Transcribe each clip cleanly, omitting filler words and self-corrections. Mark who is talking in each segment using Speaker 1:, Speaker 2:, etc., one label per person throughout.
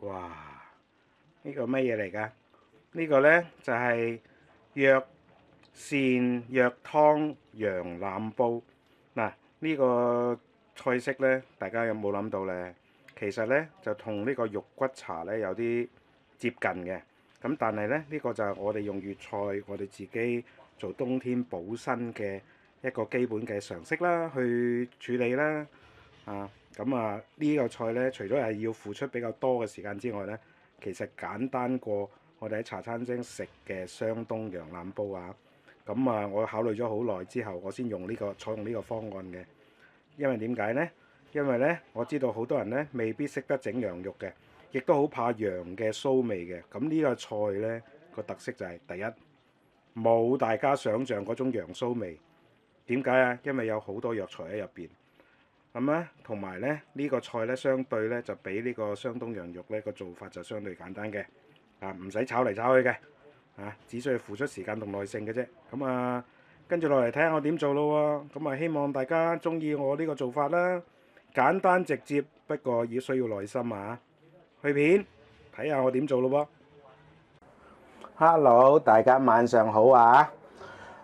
Speaker 1: 哇！呢個乜嘢嚟㗎？呢個呢就係藥膳藥湯羊腩煲。嗱，呢個菜式呢，大家有冇諗到呢？其實呢，就同呢個肉骨茶呢有啲接近嘅。咁但係呢，呢個就係我哋用粵菜，我哋自己做冬天補身嘅一個基本嘅常識啦，去處理啦。呢個菜呢，除咗係要付出比較多嘅時間之外呢，其實簡單過我哋喺茶餐廳食嘅雙冬羊腩煲啊。我考慮咗好耐之後，我先採用呢個方案嘅。因為點解呢？因為呢，我知道好多人呢未必識得整羊肉嘅，亦都好怕羊嘅臊味嘅。咁呢個菜呢個特色就係第一，冇大家想象嗰種羊臊味。點解啊？因為有好多藥材喺入邊。咁咧，同埋咧呢個菜咧，相對咧就比呢個雙冬羊肉咧個做法就相對簡單嘅，唔使炒嚟炒去嘅，只需要付出時間同耐性嘅啫。跟住落嚟睇下我點做咯喎。希望大家中意我呢個做法啦，簡單直接，不過要需要耐心啊。去片睇下我點做咯喎。Hello， 大家晚上好啊！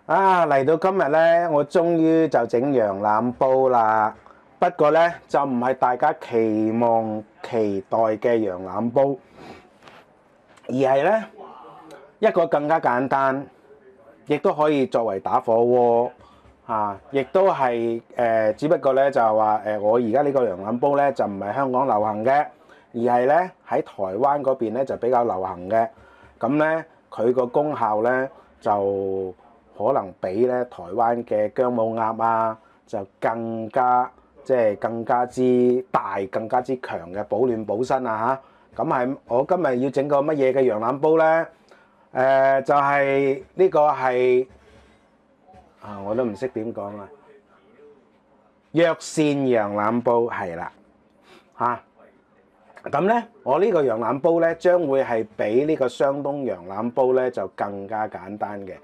Speaker 1: 嚟到今日咧，我終於就整羊腩煲啦。不過咧就唔係大家期望期待嘅羊腩煲，而係咧一個更加簡單，亦都可以作為打火鍋亦都係只不過咧就係話我而家呢個羊腩煲咧就唔係香港流行嘅，而係咧喺台灣嗰邊咧就比較流行嘅。咁咧佢個功效咧就可能比咧台灣嘅姜母鴨啊就更加之大、更加之強嘅保暖補身啊嚇！我今日要整個乜嘢嘅羊腩煲咧？就係呢個係我都唔識點講啊！藥膳羊腩煲係啦咁咧，我呢個羊腩煲咧將會係比呢個雙冬羊腩煲咧就更加簡單嘅。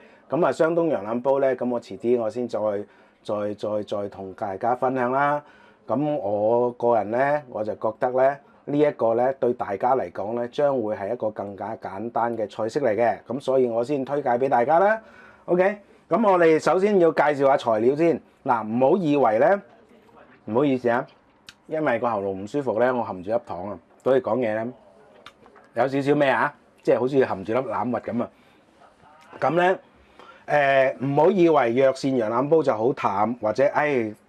Speaker 1: 雙冬羊腩煲咧，咁我遲啲我先再同大家分享啦。我個人咧，我就覺得咧呢一個咧對大家嚟講咧，將會係一個更加簡單嘅菜式嚟嘅。咁所以我先推介俾大家啦。OK，咁我哋首先要介紹下材料先。嗱，唔好以為咧，唔好意思啊，因為個喉嚨唔舒服咧，我含住粒糖啊，所以講嘢咧有少少咩啊，即係好似含住粒欖核咁啊。咁咧。唔好以為藥膳羊腩煲就好淡，或者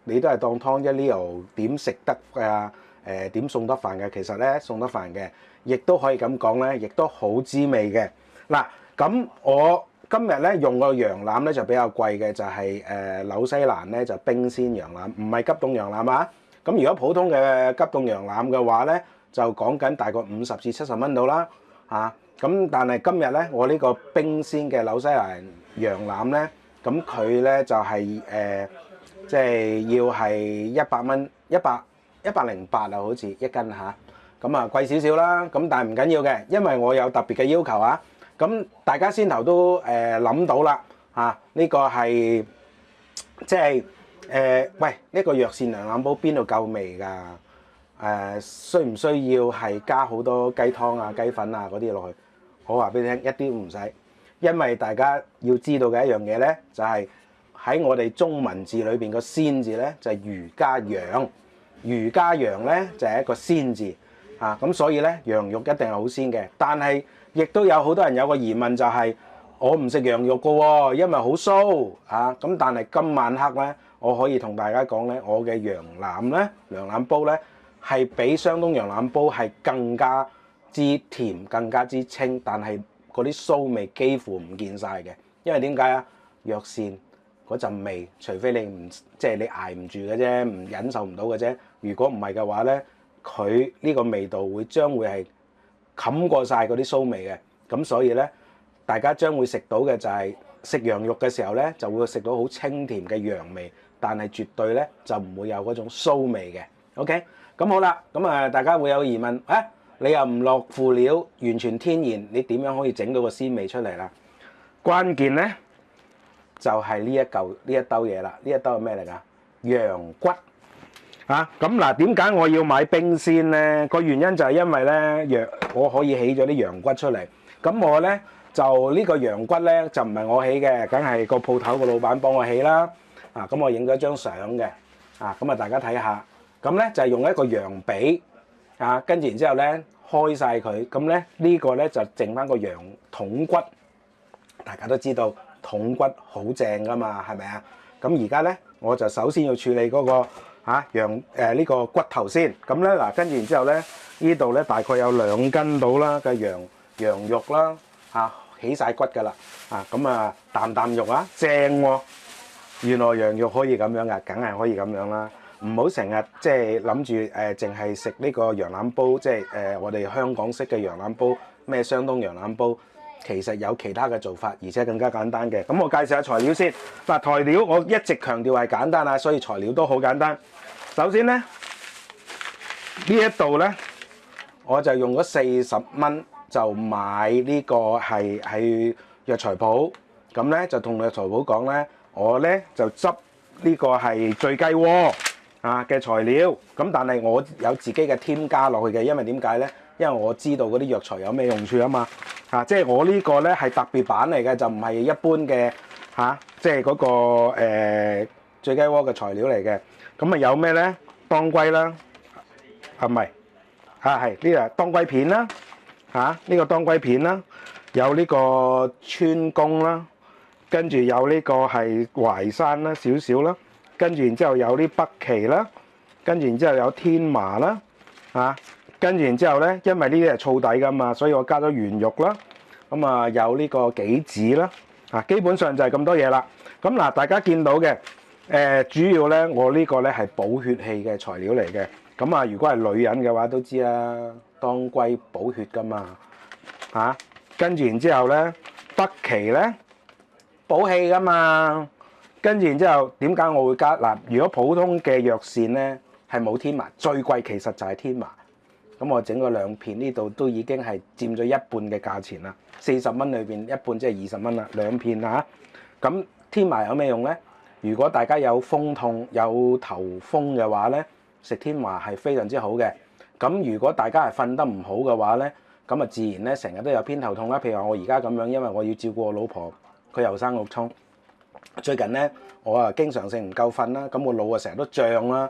Speaker 1: 你都係當湯一呢點食得啊？點餸得飯嘅？其實咧餸得飯嘅，亦都可以咁講咧，亦都好滋味嘅。嗱，咁我今日咧用個羊腩咧就比較貴嘅，就係紐西蘭咧就冰鮮羊腩，唔係急凍羊腩啊。咁如果普通嘅急凍羊腩嘅話咧，就講緊大概50至70蚊到啦咁但係今日咧，我呢個冰鮮嘅紐西蘭羊腩咧，咁佢咧就係即係要係100蚊，108啊，好似一斤嚇。貴少少啦，咁但係唔緊要嘅，因為我有特別嘅要求啊。咁大家先頭都諗到啦呢個係即係喂呢個藥膳羊腩煲邊度夠味㗎？需唔需要係加好多雞湯啊、雞粉啊嗰啲落去？我話俾你聽，一啲都唔使，因為大家要知道嘅一樣嘢咧，就係喺我哋中文字裏邊個鮮字咧，就係魚加羊，魚加羊咧就係一個鮮字咁所以咧羊肉一定係好鮮嘅。但係亦都有好多人有個疑問，就係我唔食羊肉噶喎，因為好臊咁但係今晚黑咧，我可以同大家講咧，我嘅羊腩煲咧係比雙冬羊腩煲係更加之甜，更加之清，但係嗰啲臊味幾乎唔見晒嘅。因為點解啊？藥膳嗰陣味，除非你你捱唔住嘅啫，唔忍受唔到嘅啫。如果唔係嘅話咧，佢呢個味道將會係冚過晒嗰啲臊味嘅。咁所以咧，大家將會食到嘅就係食羊肉嘅時候咧，就會食到好清甜嘅羊味，但係絕對咧就唔會有嗰種臊味嘅。OK，咁好啦，大家會有疑問你又唔落輔料，完全天然，你點樣可以整到個鮮味出嚟啦？關鍵咧就係呢一兜嘢啦。呢一兜係咩嚟㗎？羊骨咁嗱，點解我要買冰鮮咧？個原因就係因為咧我可以起咗啲羊骨出嚟。咁我咧就呢個羊骨咧就唔係我起嘅，梗係個鋪頭個老闆幫我起啦。咁我影咗張相嘅。咁啊大家睇下。咁咧就係用一個羊髀。跟住然之後咧開晒佢。咁咧呢個咧就剩翻個羊筒骨。大家都知道筒骨好正噶嘛，係咪啊？咁而家咧我就首先要處理嗰個羊呢個骨頭先。咁咧嗱，跟住然之後咧呢度咧大概有2斤到啦嘅羊肉啦，起晒骨噶啦。咁啊啖啖肉正喎。原來羊肉可以咁樣噶，梗係可以咁樣啦。唔好成日即係諗住淨係食呢個羊腩煲，即係我哋香港式嘅羊腩煲，咩雙冬羊腩煲。其實有其他嘅做法，而且更加簡單嘅。咁我介紹下材料先。材料我一直強調係簡單啊，所以材料都好簡單。首先咧，呢一度咧，我就用咗40蚊就買呢個係藥材鋪。咁咧就同藥材鋪講咧，我咧就執呢個係醉雞鍋嘅材料。咁但係我有自己嘅添加落去嘅，因為點解咧？因為我知道嗰啲藥材有咩用處啊嘛。即係我呢個咧係特別版嚟嘅，就唔係一般嘅即係嗰個醉雞鍋嘅材料嚟嘅。咁有咩咧？當歸啦，係咪？係呢個當歸片啦，呢個當歸片啦，有呢個川芎啦，跟住有呢個係淮山啦，少少啦，跟住然之後有啲北芪啦，跟住然之後有天麻啦，跟住然之後咧，因為呢啲係燥底噶嘛，所以我加咗圓肉啦。咁有呢個杞子啦。基本上就係咁多嘢啦。咁嗱，大家見到嘅主要咧，我呢個咧係補血氣嘅材料嚟嘅。咁如果係女人嘅話都知啦，當歸補血噶嘛。跟住然之後咧，北芪咧補氣噶嘛。跟住然之後點解我會加嗱？如果普通嘅藥膳咧係冇天麻，最貴其實就係天麻。咁我整個2片，呢度都已經係佔咗一半嘅價錢啦。40蚊裏邊一半即係20蚊啦，2片咁天麻有咩用咧？如果大家有風痛、有頭風嘅話咧，食天麻係非常之好嘅。咁如果大家係瞓得唔好嘅話咧，咁自然咧成日都有偏頭痛啦。譬如話我而家咁樣，因為我要照顧我老婆，佢又生6瘡。最近咧我經常性唔夠瞓啦，咁我腦成日都脹啦，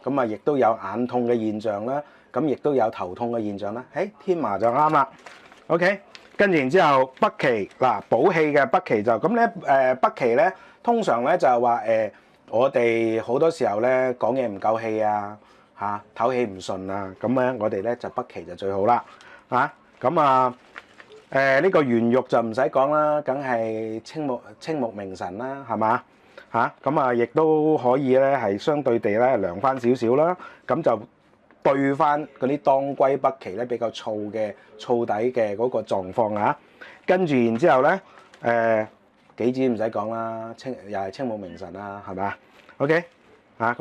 Speaker 1: 咁亦都有眼痛嘅現象啦。咁亦都有頭痛嘅現象啦。天麻就啱啦。OK， 跟住然之後北芪嗱補氣嘅北芪就咁咧。北芪咧通常咧就係話我哋好多時候咧講嘢唔夠氣唞氣唔順啊。咁咧我哋咧就北芪就最好啦。呢個圓肉就唔使講啦，梗係青木明神啦，係嘛？亦都可以咧係相對地咧涼翻少少啦。咁就對翻嗰啲當歸北芪咧比較燥底嘅嗰個狀況。跟住然之後咧杞子唔使講啦，又係青木明神啦，係咪？OK，川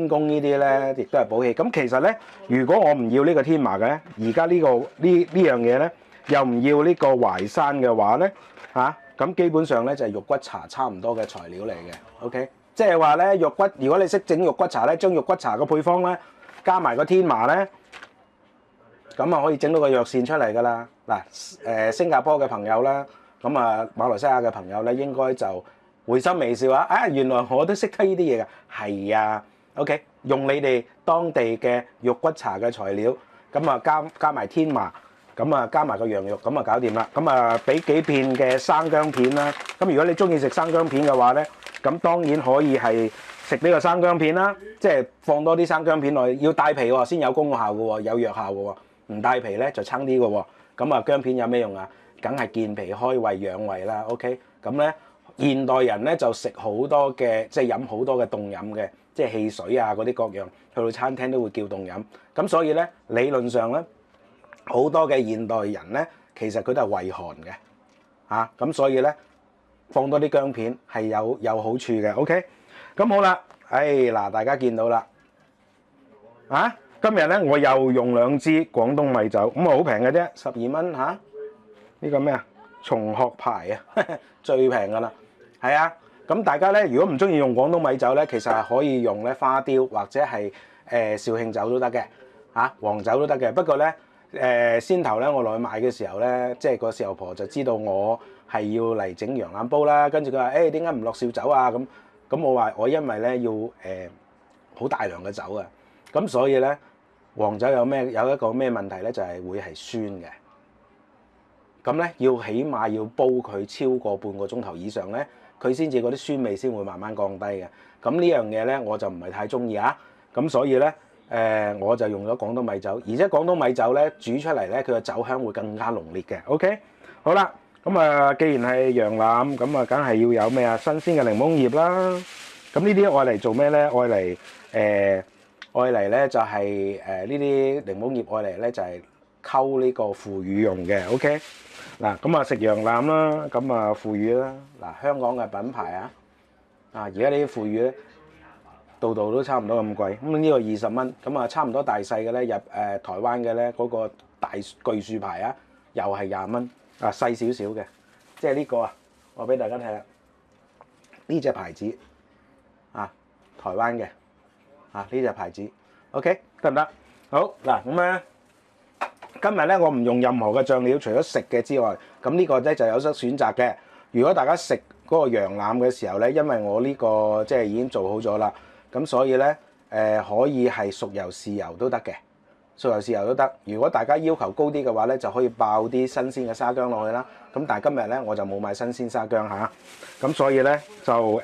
Speaker 1: 芎呢啲咧亦都係補氣。咁其實咧，如果我唔要呢個天麻嘅咧，而家呢樣嘢咧又唔要呢個淮山嘅話咧咁基本上咧就係肉骨茶差唔多嘅材料嚟嘅。OK，即係話咧肉骨，如果你識整肉骨茶咧，將肉骨茶嘅配方咧加埋個天麻咧，咁可以整到個藥膳出嚟㗎啦。嗱，新加坡嘅朋友啦，馬來西亞嘅朋友咧，應該就會心微笑原來我都識得呢啲嘢㗎。係啊 ，OK， 用你哋當地嘅肉骨茶嘅材料，加埋天麻，加埋個羊肉，搞掂啦。俾幾片嘅生薑片啦。咁如果你中意食生薑片嘅話咧，咁當然可以係食呢個生薑片啦，即係放多啲生薑片落去，要帶皮喎先有功效嘅喎，有藥效嘅喎。唔帶皮咧就差啲嘅喎。薑片有咩用啊？梗係健脾開胃養胃啦。OK， 咁咧現代人咧就食好多嘅，即係飲好多嘅凍飲嘅，即係汽水嗰啲各樣，去到餐廳都會叫凍飲。咁所以咧理論上咧，好多嘅現代人咧其實佢都係胃寒嘅咁所以咧放多啲薑片係有好處嘅。OK， 咁好啦，嗱大家見到啦今日咧我又用2支廣東米酒，好平嘅啫，12蚊呢個咩松鶴牌最平噶啦。係咁大家咧，如果唔中意用廣東米酒咧，其實係可以用咧花雕或者係紹興酒都得嘅，黃酒都得嘅。不過咧先頭咧我落去買嘅時候咧，即係個豉油婆就知道我係要嚟整羊腩煲啦，跟住佢話點解唔落紹酒啊？咁我話我因為咧要好大量嘅酒啊，咁所以咧黃酒有一個咩問題咧，就係會係酸嘅。咁咧要起碼要煲佢超過半個鐘頭以上咧，佢先至嗰啲酸味先會慢慢降低嘅。咁呢樣嘢咧我就唔係太中意啊。咁所以咧我就用咗廣東米酒，而且廣東米酒咧煮出嚟咧佢個酒香會更加濃烈嘅。OK， 好啦，咁啊既然係羊腩，咁啊梗係要有咩啊？新鮮嘅檸檬葉啦。咁呢啲愛嚟做咩咧？愛嚟咧就係呢啲檸檬葉愛嚟咧就係溝呢個腐乳用嘅。OK。嗱，咁啊食羊腩啦，咁啊腐乳啦，嗱香港嘅品牌啊，而家呢啲腐乳咧，度度都差唔多咁貴，咁呢個20蚊，咁啊差唔多大細嘅咧入台灣嘅咧嗰個大巨樹牌啊，又係20蚊，細少少嘅，即係呢個啊，我俾大家睇下，呢隻牌子台灣嘅呢隻牌子 ，OK 得唔得？好嗱，咁咧。今日咧，我唔用任何嘅醬料，除咗食嘅之外，咁呢個咧就有得選擇嘅。如果大家食嗰個羊腩嘅時候咧，因為我呢個即係已經做好咗啦，咁所以咧可以係熟油豉油都得嘅，熟油豉油都得。如果大家要求高啲嘅話咧，就可以爆啲新鮮嘅沙薑落去啦。咁但係今日咧我就冇買新鮮沙薑嚇，咁所以咧就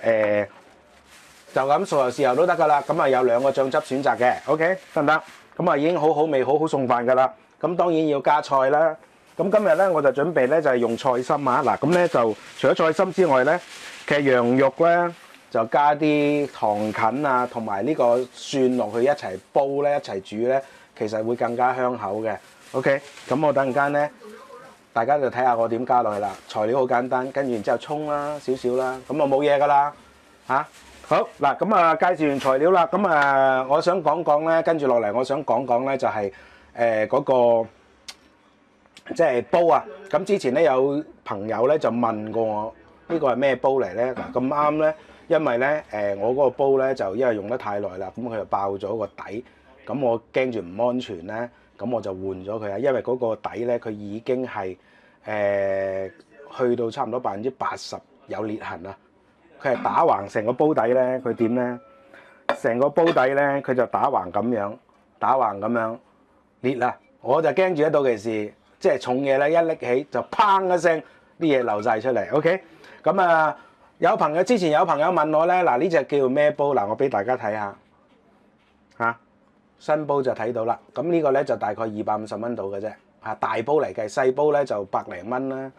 Speaker 1: 咁熟油豉油都得噶啦。咁啊有兩個醬汁選擇嘅 ，OK 得唔得？咁啊已經好好味，好好餸飯噶啦。咁當然要加菜啦。咁今日咧我就準備咧就係用菜心啊。嗱，咁咧就除咗菜心之外咧，其實羊肉咧就加啲糖芹啊，同埋呢個蒜落去一齊煲咧，一齊煮咧，其實會更加香口嘅。OK，咁我等陣間咧，大家就睇下我點加落去啦。材料好簡單，跟住然之後葱啦，少少啦，咁啊冇嘢噶啦嚇。好嗱，咁啊介紹完材料啦，咁啊我想講講咧，跟住落嚟我想講講咧就係嗰個即係煲啊。咁之前咧有朋友咧就問過我呢個係咩煲嚟咧？嗱咁啱咧，因為咧我嗰個煲咧就因為用得太耐啦，咁佢就爆咗個底，咁我驚住唔安全咧，咁我就換咗佢啊。因為嗰個底咧佢已經係去到差唔多80%有裂痕啊。佢係打橫成個煲底咧，佢點咧？成個煲底咧，佢就打橫咁樣裂啦。我就驚住一到其時，即係重嘢咧，一拎起就砰一聲，啲嘢流晒出嚟。OK， 咁啊，之前有朋友問我咧，嗱呢隻叫咩煲？嗱我俾大家睇下嚇，新煲就睇到啦。咁呢個咧就大概250蚊到嘅啫，大煲嚟計，細煲咧就百零蚊啦。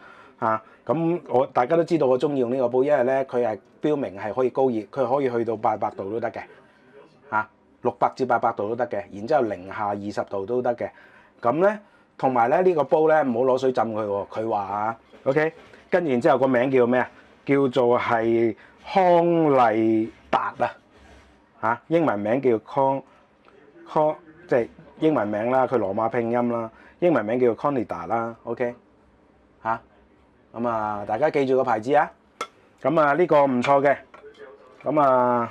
Speaker 1: 咁大家都知道我中意用呢個煲，因為咧佢係標明係可以高熱，佢可以去到800度都得嘅，600至800度都得嘅，然之後零下20度都得嘅。咁咧同埋咧呢個煲咧唔好攞水浸佢喎，佢話OK， 跟住然之後個名叫咩啊？叫做係康麗達啊，英文名叫康即係英文名啦，佢羅馬拼音啦，英文名叫 Conida 啦 ，OK 咁啊，大家記住個牌子啊。咁啊，呢個唔錯嘅。咁啊，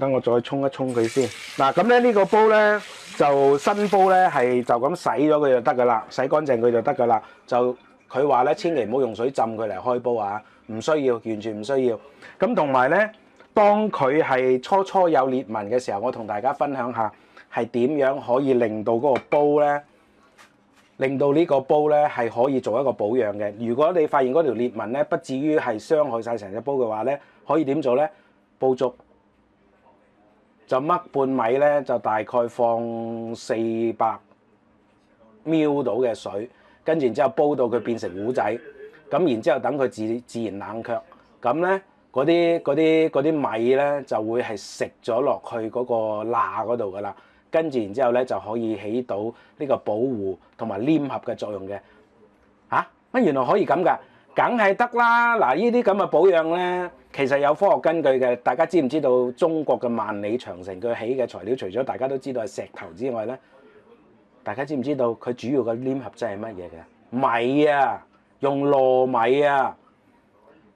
Speaker 1: 等我再沖一沖佢先。嗱，咁咧呢個煲咧就新煲咧係就咁洗咗佢就得噶啦，洗乾淨佢就得噶啦。就佢話咧，千祈唔好用水浸佢嚟開煲啊，唔需要，完全唔需要。咁同埋咧，當佢係初有裂紋嘅時候，我同大家分享下係點樣可以令到嗰個煲咧。令到呢個煲咧係可以做一個保養嘅。如果你發現嗰條裂紋咧不至於係傷害晒成隻煲嘅話咧，可以點做咧？煲粥就剝半米咧，就大概放400ml 到嘅水，跟住然之後煲到佢變成糊仔，咁然之後等佢自然冷卻，咁咧嗰啲米咧就會係食咗落去嗰個罅嗰度噶啦。跟住然之後咧就可以起到呢個保護同埋黏合嘅作用嘅。乜原來可以咁㗎？梗係得啦！嗱，呢啲咁嘅保養咧，其實有科學根據嘅。大家知唔知道中國嘅萬里長城佢起嘅材料，除咗大家都知道係石頭之外咧，大家知唔知道佢主要嘅黏合劑係乜嘢嘅？米啊，用糯米啊。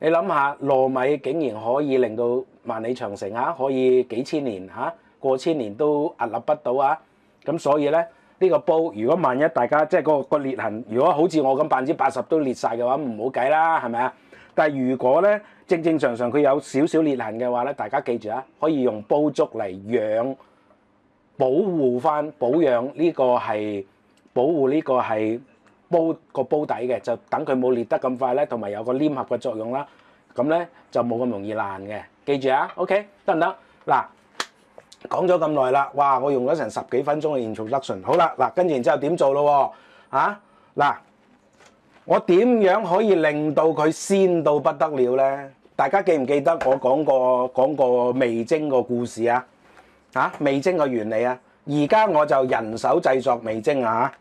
Speaker 1: 你諗下，糯米竟然可以令到萬里長城嚇，可以幾千年嚇，過千年都屹立不倒啊！咁所以咧，呢個煲如果萬一大家即係個裂痕，如果好似我咁80%都裂晒嘅話，唔好計啦，係咪啊？但係如果咧正常佢有少少裂痕嘅話咧，大家記住啊，可以用煲粥嚟養保護翻保養呢個係保護呢個係煲底嘅，就等佢冇裂得咁快咧，同埋有個黏合嘅作用啦。咁咧就冇咁容易爛嘅，記住啊 ，OK 得唔得？嗱，講咗咁耐啦，哇！我用咗成10幾分鐘嘅 introduction， 好啦，嗱，跟住然之後點做咯喎？嗱，我點樣可以令到佢鮮到不得了咧？大家記唔記得我講過味精個故事啊？味精個原理啊？而家我就人手製作味精啊！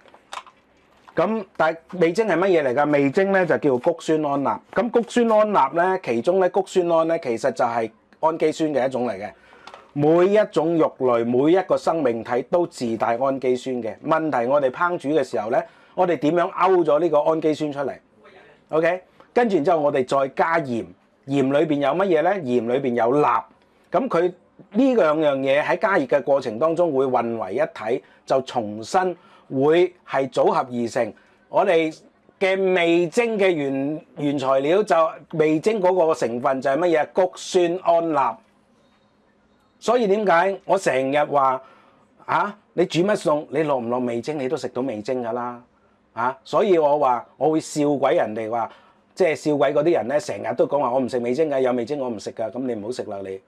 Speaker 1: 咁但係味精係乜嘢嚟㗎？味精咧就叫谷酸胺鈉。咁谷酸胺鈉咧，其中咧谷酸胺咧其實就係氨基酸嘅一種嚟嘅。每一種肉類，每一個生命體都自帶氨基酸嘅。問題我哋烹煮嘅時候咧，我哋點樣勾咗呢個氨基酸出嚟 ？OK， 跟住然之後我哋再加鹽，鹽裏邊有乜嘢咧？鹽裏邊有鈉。咁佢呢兩樣嘢喺加熱嘅過程當中會混為一體，就重新會係組合而成我哋嘅味精嘅原材料，就味精嗰個成分就係乜嘢？谷酸胺鈉。所以點解我成日話你煮乜餸，你落唔落味精，你都食到味精㗎啦所以我話我會笑鬼人哋話，即係笑鬼嗰啲人咧，成日都講話我唔食味精㗎，有味精我唔食㗎，咁你唔好食啦你。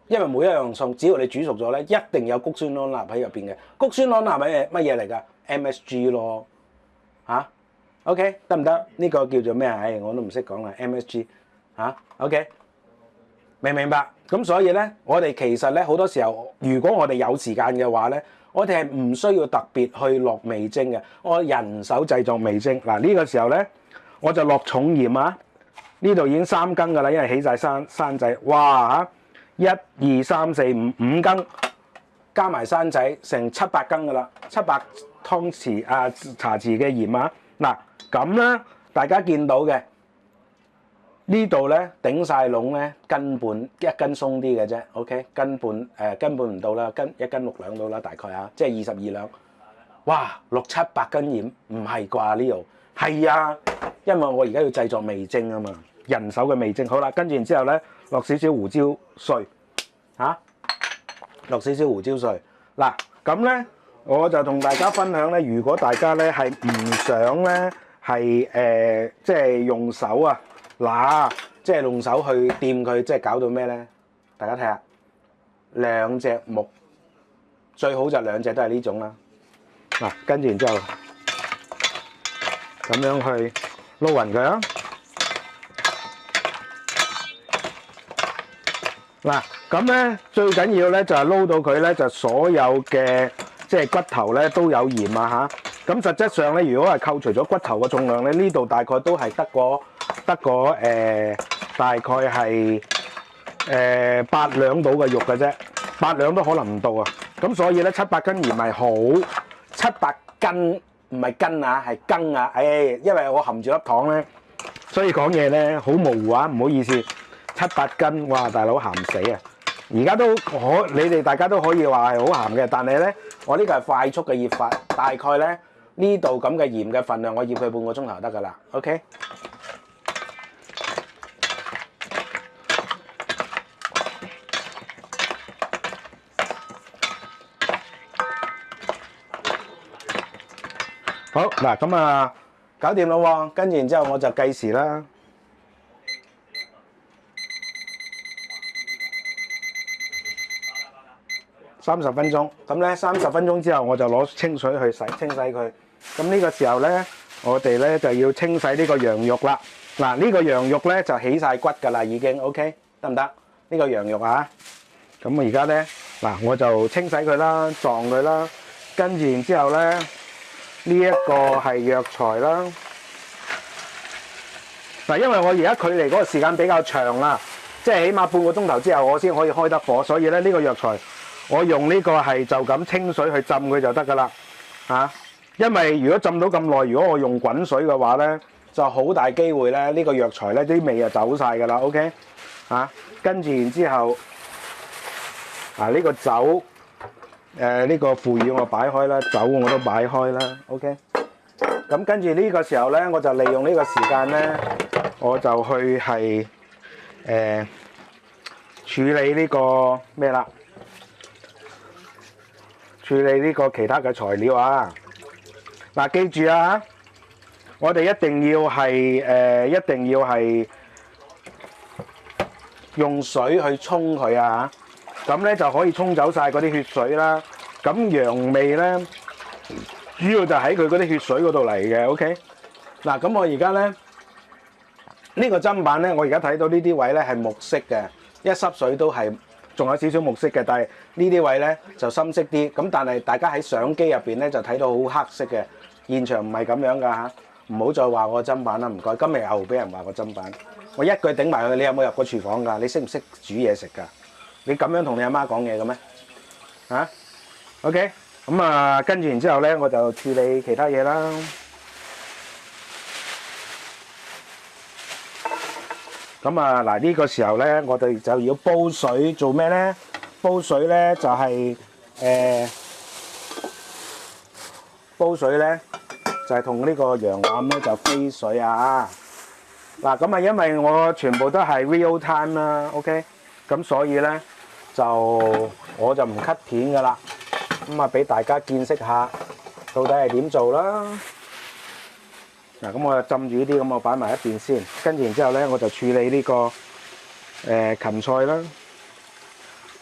Speaker 1: 因為每一樣餸，只要你煮熟咗咧，一定有谷酸胺鈉喺入邊嘅。谷酸胺鈉係乜嘢嚟㗎？ MSG 咯OK 得唔得？呢個叫做咩啊？我都唔識講啦 MSG OK 明唔明白？咁所以咧，我哋其實咧好多時候，如果我哋有時間嘅話咧，我哋係唔需要特別去落味精嘅，我人手製作味精。嗱呢個時候咧，我就落重鹽啊！呢度已經3羹㗎啦，因為起晒山仔，哇1、2、3、4、5羹，加埋山仔成700羹㗎啦，700湯匙茶匙嘅鹽啊！嗱咁咧，大家見到嘅呢度咧頂晒籠咧，斤半1斤鬆啲嘅啫 ，OK， 斤半唔到啦，1斤6兩到啦，大概即係22兩。哇，6、700斤鹽唔係啩呢度？係啊，因為我而家要製作味精啊嘛，人手嘅味精。好啦，跟住然之後咧，落少少胡椒碎落少少胡椒碎。嗱咁咧，我就同大家分享咧，如果大家咧係唔想咧係即係用手即係用手去掂佢，即係搞到咩咧？大家睇下，2隻木，最好就2隻都係呢種啦。嗱，跟住然之後咁樣去撈勻佢啊！嗱，咁咧最緊要咧就係撈到佢咧，就所有嘅即係骨頭咧都有鹽啊嚇。咁實質上咧，如果係扣除咗骨頭嘅重量咧，呢度大概都係得個大概係8兩到嘅肉嘅啫，8兩都可能唔到啊。咁所以咧700斤鹽係好，700斤唔係斤啊，係羹啊。因為我含住粒糖咧，所以講嘢咧好模糊啊，唔好意思。700斤，哇！大佬鹹死啊！而家都你哋大家都可以話係好鹹嘅，但係咧我呢個係快速嘅醃法，大概咧呢度咁嘅鹽嘅份量，我醃佢半個鐘頭得㗎啦。OK。好嗱，咁啊搞掂啦喎，跟住然之後我就計時啦。30分鐘，咁咧30分鐘之後我就攞清水去清洗佢。咁呢個時候咧，我哋咧就要清洗呢個羊肉啦。嗱，呢個羊肉咧就起晒骨㗎啦，已經 OK 得唔得？呢個羊肉啊，咁而家咧嗱，我就清洗佢啦，撞佢啦，跟住然之後咧呢一個係藥材啦。嗱，因為我而家距離嗰個時間比較長啦，即係起碼半個鐘頭之後我先可以開得火，所以咧呢個藥材。我用呢個係就咁清水去浸佢就得㗎啦，因為如果浸到咁耐，如果我用滾水嘅話咧，就好大機會咧，呢個藥材咧啲味就走晒㗎啦。OK，跟住然之後呢個酒呢個腐乳我擺開啦，酒我都擺開啦。OK，咁跟住呢個時候咧，我就利用呢個時間咧，我就去係處理呢個咩啦？處理呢個其他嘅材料啊！嗱，記住啊，我哋一定要係用水去沖佢啊！咁咧就可以沖走晒嗰啲血水啦。咁羊味咧，主要就喺佢嗰啲血水嗰度嚟嘅。OK，嗱，咁我而家咧呢個砧板咧，我而家睇到呢啲位咧係木色嘅，一濕水都係仲有少少木色嘅，但係呢啲位咧就深色啲。咁但係大家喺相機入邊咧就睇到好黑色嘅，現場唔係咁樣㗎嚇，唔好再話我砧板啦，唔該。今日又俾人話我砧板，我一句頂埋佢。你有冇入過廚房㗎？你識唔識煮嘢食㗎？你咁樣同你阿媽講嘢嘅咩？OK， 咁跟住然之後咧，我就處理其他嘢啦。咁嗱，呢個時候咧，我哋就要煲水做咩咧？煲水咧就係煲水咧就係同呢個羊腩咧就飛水啊！嗱，咁因為我全部都係 real time 啦，OK，咁所以咧我就唔 cut 片噶啦，咁俾大家見識下到底係點做啦。嗱，咁我就浸住呢啲，咁我擺埋一邊先，跟住然之後咧，我就處理呢個芹菜啦。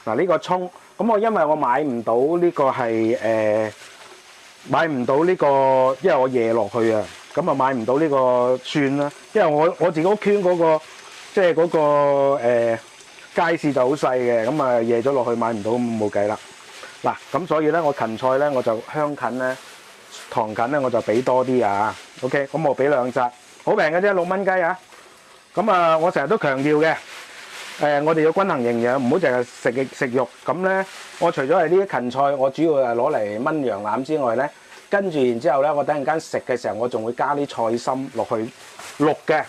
Speaker 1: 嗱，呢個葱，咁因為我買唔到呢個係買唔到呢個，因為我夜落去啊，咁買唔到呢個蒜啦，因為我自己屋村嗰個即係嗰個街市就好細嘅，咁夜咗落去買唔到，冇計啦。嗱，咁所以咧，我芹菜咧我就香芹咧。糖芹咧我就俾多啲啊 ，OK， 咁我俾2紮，好平嘅啫，6蚊雞啊。咁我成日都強調嘅，我哋要均衡營養，唔好淨係食肉。咁咧，我除咗係呢啲芹菜，我主要係攞嚟燜羊腩之外咧，跟住然之後咧，我等陣間食嘅時候，我仲會加啲菜心落去渌嘅。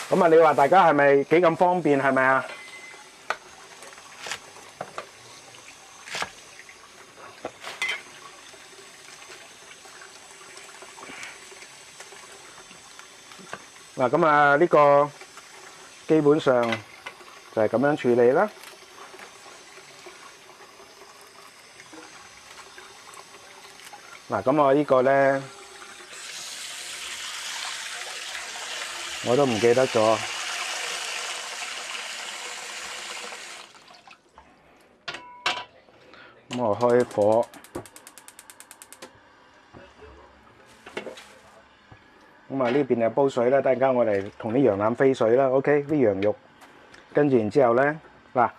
Speaker 1: 咁你話大家係咪幾咁方便？係咪啊？嗱，咁呢個基本上就係咁樣處理啦。嗱，咁我呢個咧我都唔記得咗。咁我開火。咁呢邊就煲水啦，等陣間我哋同啲羊腩飛水啦 ，OK？ 啲羊肉，跟住然之後咧，嗱，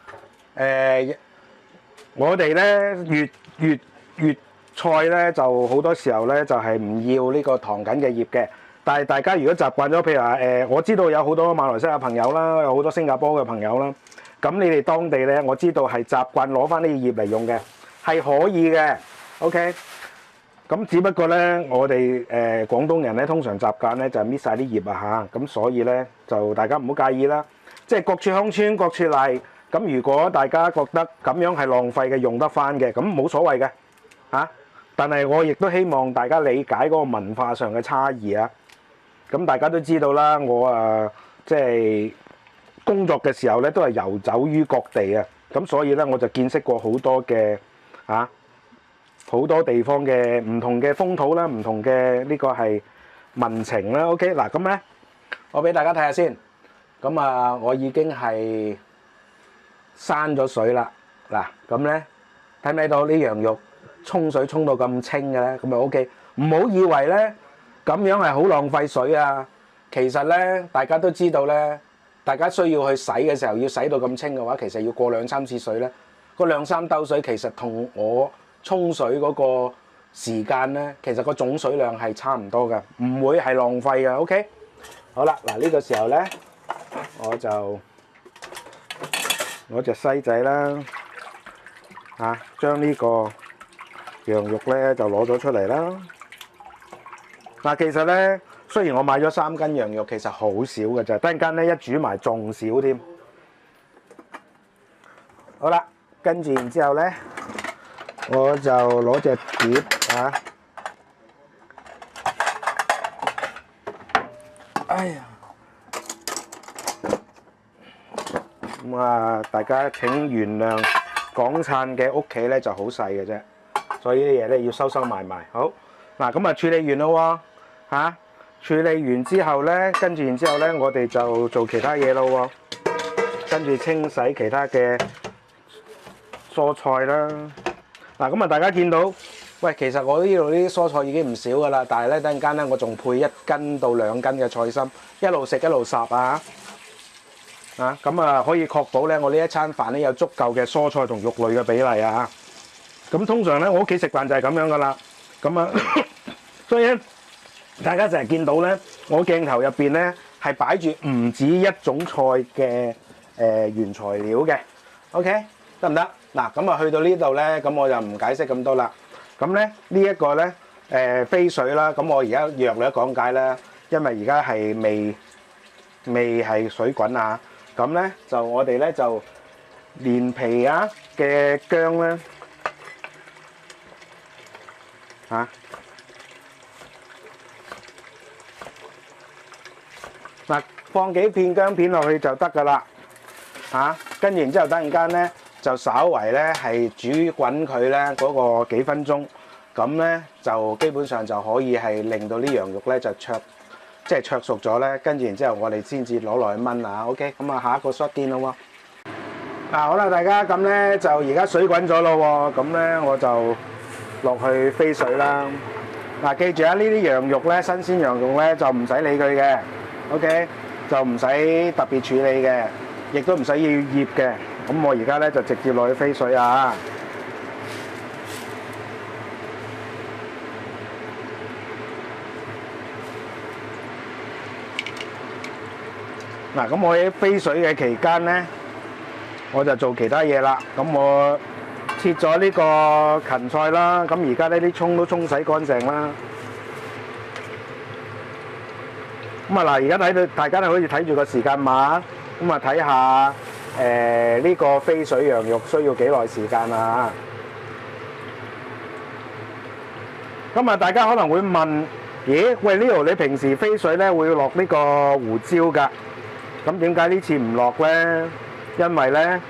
Speaker 1: 我哋咧粵菜咧就好多時候咧就係唔要呢個糖芹嘅葉嘅，但係大家如果習慣咗，譬如話我知道有好多馬來西亞朋友啦，有好多新加坡嘅朋友啦，咁你哋當地咧，我知道係習慣攞翻呢個葉嚟用嘅，係可以嘅 ，OK？咁只不過咧，我哋廣東人咧通常習慣咧就搣晒啲葉啊嚇，咁所以咧就大家唔好介意啦。即係各處鄉村各處例，咁如果大家覺得咁樣係浪費嘅，用得翻嘅，咁冇所謂嘅嚇。但係我亦都希望大家理解嗰個文化上嘅差異啊。咁大家都知道啦，我即係工作嘅時候咧都係遊走於各地啊，咁所以咧我就見識過好多嘅好多地方嘅唔同嘅風土啦，唔同嘅呢個係民情啦。OK， 嗱咁咧，我俾大家睇下先。咁我已經係閂咗水啦。嗱，咁咧睇唔睇到啲羊肉沖水沖到咁清嘅咧？咁咪 OK。唔好以為咧咁樣係好浪費水啊。其實咧，大家都知道咧，大家需要去洗嘅時候要洗到咁清嘅話，其實要過2-3次水咧。個2-3兜水其實同我沖水嗰個時間咧，其實個總水量係差唔多嘅，唔會係浪費嘅。OK， 好啦，嗱呢個時候咧，我就攞隻篩仔啦，將呢個羊肉咧就攞咗出嚟啦。嗱，其實咧雖然我買咗3斤羊肉，其實好少嘅咋，突然間咧一煮埋仲少添。好啦，跟住然之後咧，我就攞隻碟啊，哎呀，咁啊，大家請原諒，港燦嘅屋企咧就好細嘅啫，所以啲嘢咧要收收埋埋。好，嗱咁啊處理完咯喎，嚇，處理完之後咧，跟住然之後咧，我哋就做其他嘢咯喎，跟住清洗其他嘅蔬菜啦。嗱咁啊，大家見到，喂，其實我呢度啲蔬菜已經唔少噶啦，但係咧等陣間咧，我仲配1斤到2斤嘅菜心，一路食一路烚啊！咁啊可以確保咧，我呢一餐飯咧有足夠嘅蔬菜同肉類嘅比例啊！咁通常咧，我屋企食飯就係咁樣噶啦。咁啊，所以咧，大家成日見到咧，我鏡頭入邊咧係擺住唔止一種菜嘅原材料嘅。OK， 得唔得？嗱，咁啊去到呢度咧，咁我就唔解釋咁多啦。咁咧呢一個咧飛水啦，咁我而家略略講解啦，因為而家係未係水滾啊。咁咧就我哋咧就連皮啊嘅薑咧嗱放幾片薑片落去就得噶啦跟住然之後等陣間咧就稍為咧係煮滾佢咧嗰個幾分鐘，咁咧就基本上就可以係令到啲羊肉咧就即係灼熟咗咧，跟住然之後我哋先至攞落去燜啊。OK， 咁啊下一個 shot 見咯喎。好啦，大家咁咧就而家水滾咗咯喎，咁咧我就落去飛水啦。記住啊，呢啲羊肉咧，新鮮羊肉咧就唔使理佢嘅 ，OK， 就唔使特別處理嘅，亦都唔使要醃嘅。咁我而家咧就直接落去飛水啊。咁我喺飛水嘅期間咧，我就做其他嘢啦。咁我切咗呢個芹菜啦，咁而家呢啲葱都沖洗乾淨啦。咁而家睇到大家都可以睇住個時間碼，咁睇下呢個飛水羊肉需要幾耐時間啊？咁大家可能會問，咦，喂，Leo，你平時飛水咧會落呢個胡椒㗎？咁點解呢次唔落咧？因為咧，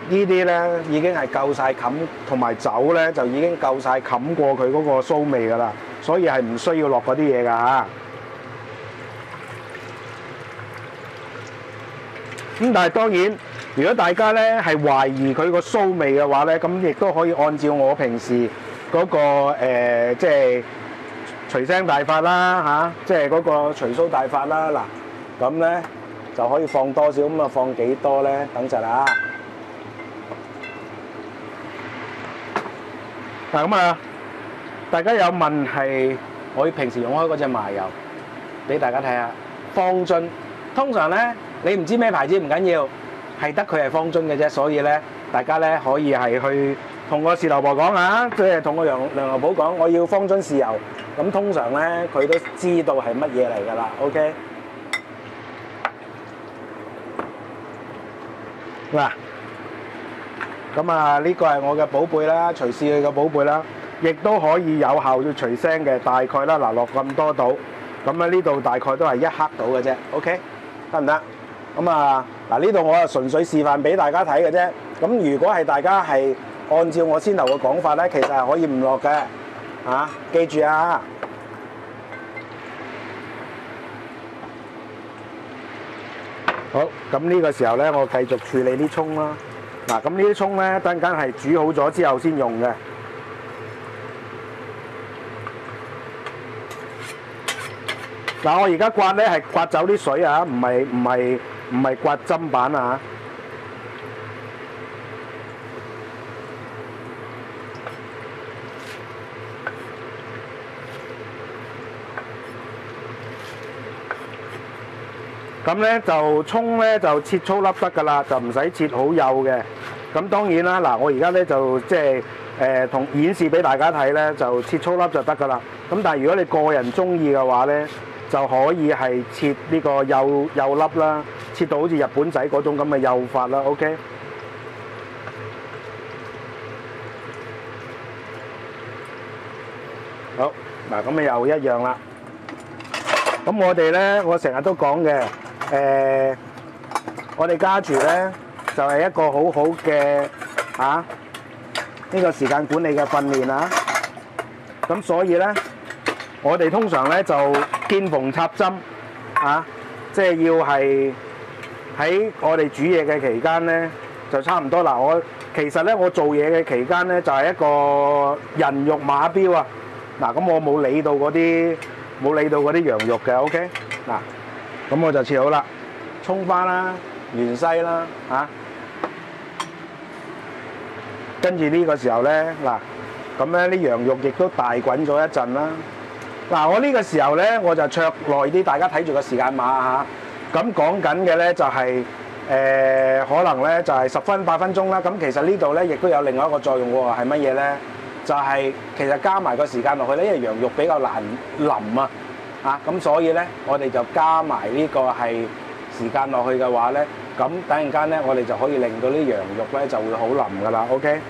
Speaker 1: 呢啲咧已經係夠晒冚，同埋酒咧就已經夠晒冚過佢嗰個騷味㗎啦，所以係唔需要落嗰啲嘢㗎嚇。咁但係當然，如果大家咧係懷疑佢個騷味嘅話咧，咁亦都可以按照我平時嗰個即係隨聲大法啦嚇，即係嗰個隨鬚大法啦嗱。咁咧就可以放多少，咁啊放幾多咧？等陣啊！咁啊，大家有問係我平時用開嗰隻麻油，俾大家睇下。方樽通常咧，你唔知咩牌子唔緊要，係得佢係方樽嘅啫，所以咧大家咧可以係去同個豉油婆講下，即係同個梁油寶講，我要方樽豉油。咁通常咧佢都知道係乜嘢嚟㗎啦。OK。嗱，咁呢個係我嘅寶貝啦，隨時佢嘅寶貝啦，亦都可以有效要隨聲嘅，大概啦，嗱落咁多度，咁呢度大概都係1克到嘅啫 ，OK， 得唔得？咁嗱呢度我係純粹示範俾大家睇嘅啫，咁如果係大家係按照我先頭嘅講法咧，其實係可以唔落嘅，記住啊！好，咁呢個時候咧，我繼續處理啲葱啦。咁呢啲葱咧，等間係煮好咗之後先用嘅。我而家刮咧係刮走啲水啊，唔係刮砧板啊。咁咧就葱咧就切粗粒得㗎啦，就唔使切好幼嘅。咁當然啦，嗱我而家咧就即係同演示俾大家睇咧，就切粗粒就得噶啦。咁但係如果你個人中意嘅話咧，就可以係切呢個幼粒啦，切到好似日本仔嗰種咁嘅幼法啦。OK。好，嗱咁啊又一樣啦。咁我哋咧，我成日都講嘅，我哋家廚咧就係一個好好嘅呢個時間管理嘅訓練啊。咁所以咧，我哋通常咧就見縫插針即係要係喺我哋煮嘢嘅期間咧，就差唔多嗱。其實咧，我做嘢嘅期間咧，就係一個人肉馬標啊。嗱，咁我冇理到嗰啲羊肉嘅 ，OK。嗱，咁我就切好啦，葱花啦、芫茜啦，跟住呢個時候咧，嗱，咁咧啲羊肉亦都大滾咗一陣啦。嗱，我呢個時候咧，我就灼耐啲，大家睇住個時間碼嚇。咁講緊嘅咧就係可能咧就係10分8分鐘啦。咁其實呢度咧亦都有另外一個作用喎，係乜嘢咧？就係其實加埋個時間落去咧，因為羊肉比較難腍啊，咁所以咧我哋就加埋呢個係時間落去嘅話咧，咁等陣間咧我哋就可以令到啲羊肉咧就會好腍噶啦。OK。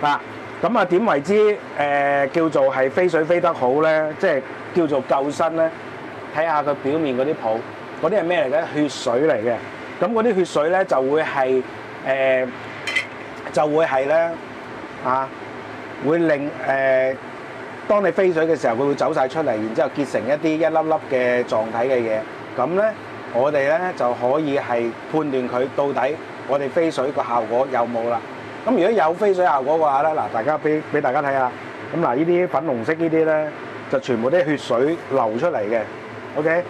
Speaker 1: 嗱，咁啊點為之叫做係飛水飛得好咧？即係叫做夠身咧？睇下佢表面嗰啲泡，嗰啲係咩嚟嘅？血水嚟嘅。咁嗰啲血水咧就會係咧會令當你飛水嘅時候，佢會走晒出嚟，然之後結成一粒粒嘅狀體嘅嘢。咁咧，我哋咧就可以係判斷佢到底我哋飛水個效果有冇啦。咁如果有飛水效果嘅話咧，嗱，大家俾大家睇下。咁嗱，呢啲粉紅色呢啲咧，就全部啲血水流出嚟嘅。OK。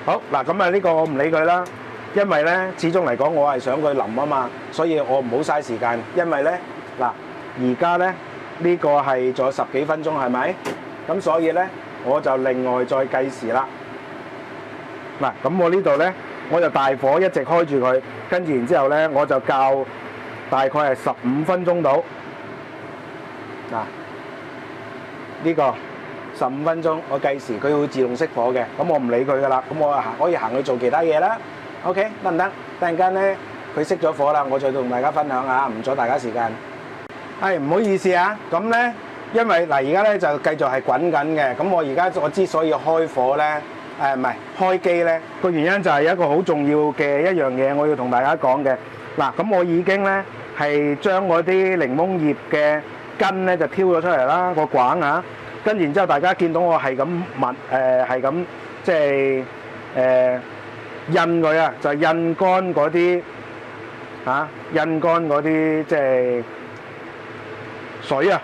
Speaker 1: 好嗱，咁啊呢個我唔理佢啦，因為咧始終嚟講，我係想佢腍啊嘛，所以我唔好嘥時間，因為咧嗱。而家咧呢個係仲有10幾分鐘，係咪？咁所以咧我就另外再計時啦。嗱，咁我呢度咧我就大火一直開住佢，跟住然之後咧我就較大概係15分鐘到。嗱，呢個15分鐘我計時，佢會自動熄火嘅。咁我唔理佢噶啦，咁我可以行去做其他嘢啦。OK，得唔得？等陣間咧佢熄咗火啦，我再同大家分享下，唔阻大家時間。唔好意思啊，咁咧，因為嗱而家咧就繼續係滾緊嘅，咁我之所以開火咧，唔係開機咧，個原因就係有一個好重要嘅一樣嘢，我要同大家講嘅。嗱，咁我已經咧係將嗰啲檸檬葉嘅根咧就挑咗出嚟啦，個梗啊，跟住然之後大家見到我係咁係咁即係印佢啊，就印乾嗰啲印乾嗰啲即係水啊！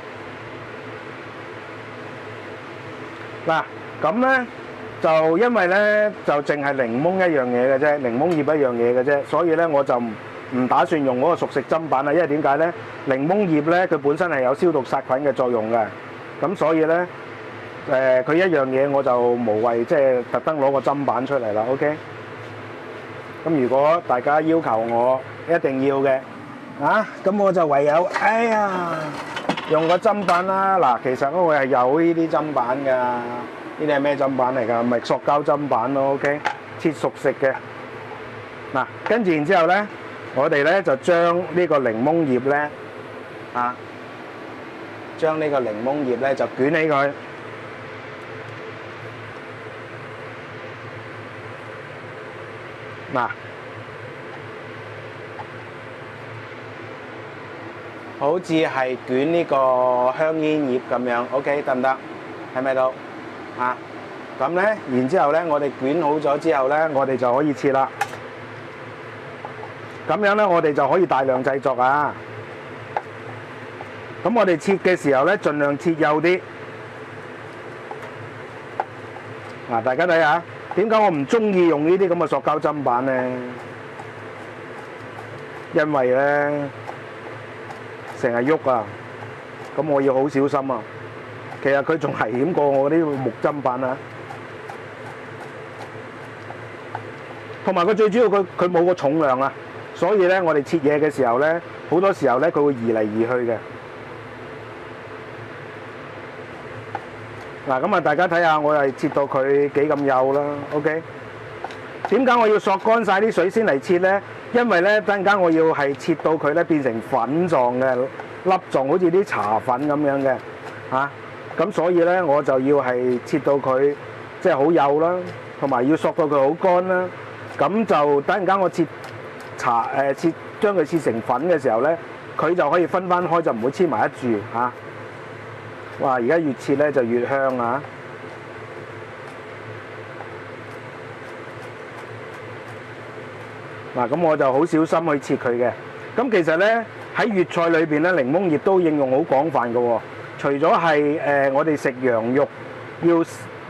Speaker 1: 嗱，咁咧就因為咧就淨係檸檬一樣嘢嘅啫，檸檬葉一樣嘢嘅啫，所以咧我就唔打算用嗰個熟食砧板啦。因為點解咧？檸檬葉咧佢本身係有消毒殺菌嘅作用嘅，咁所以咧佢一樣嘢我就無謂即係特登攞個砧板出嚟啦。OK，咁如果大家要求我一定要嘅咁我就唯有用個砧板啦。嗱，其實我係有呢啲砧板㗎，呢啲係咩砧板嚟㗎？咪塑膠砧板咯。OK， 切熟食嘅。嗱，跟住然之後咧，我哋咧就將呢個檸檬葉咧將呢個檸檬葉咧就捲起佢。嗱，好似係捲呢個香煙葉咁樣 ，OK 得唔得？睇唔睇到？咁咧，然之後咧，我哋捲好咗之後咧，我哋就可以切啦。咁樣咧，我哋就可以大量製作啊。咁我哋切嘅時候咧，盡量切幼啲。嗱，大家睇下，點解我唔中意用呢啲咁嘅塑膠砧板咧？因為咧成日喐啊，咁我要好小心啊。其實佢仲危險過我啲木砧板啊。同埋佢最主要佢冇個重量啊。所以咧我哋切嘢嘅時候咧，好多時候咧佢會移嚟移去嘅。嗱，咁啊大家睇下，我係切到佢幾咁幼啦 ，OK？ 點解我要索乾晒啲水先嚟切咧？因為咧陣間我要係切到佢咧變成粉狀嘅粒狀，好似啲茶粉咁樣嘅嚇。咁所以咧我就要係切到佢即係好幼啦，同埋要索到佢好乾啦。咁就等陣間我切將佢切成粉嘅時候咧，佢就可以分翻開，就唔會黐埋一住嚇。哇！而家越切咧就越香啊！嗱，咁我就好小心去切佢嘅。咁其實咧喺粵菜裏邊咧，檸檬葉都應用好廣泛嘅喎。除咗係我哋食羊肉要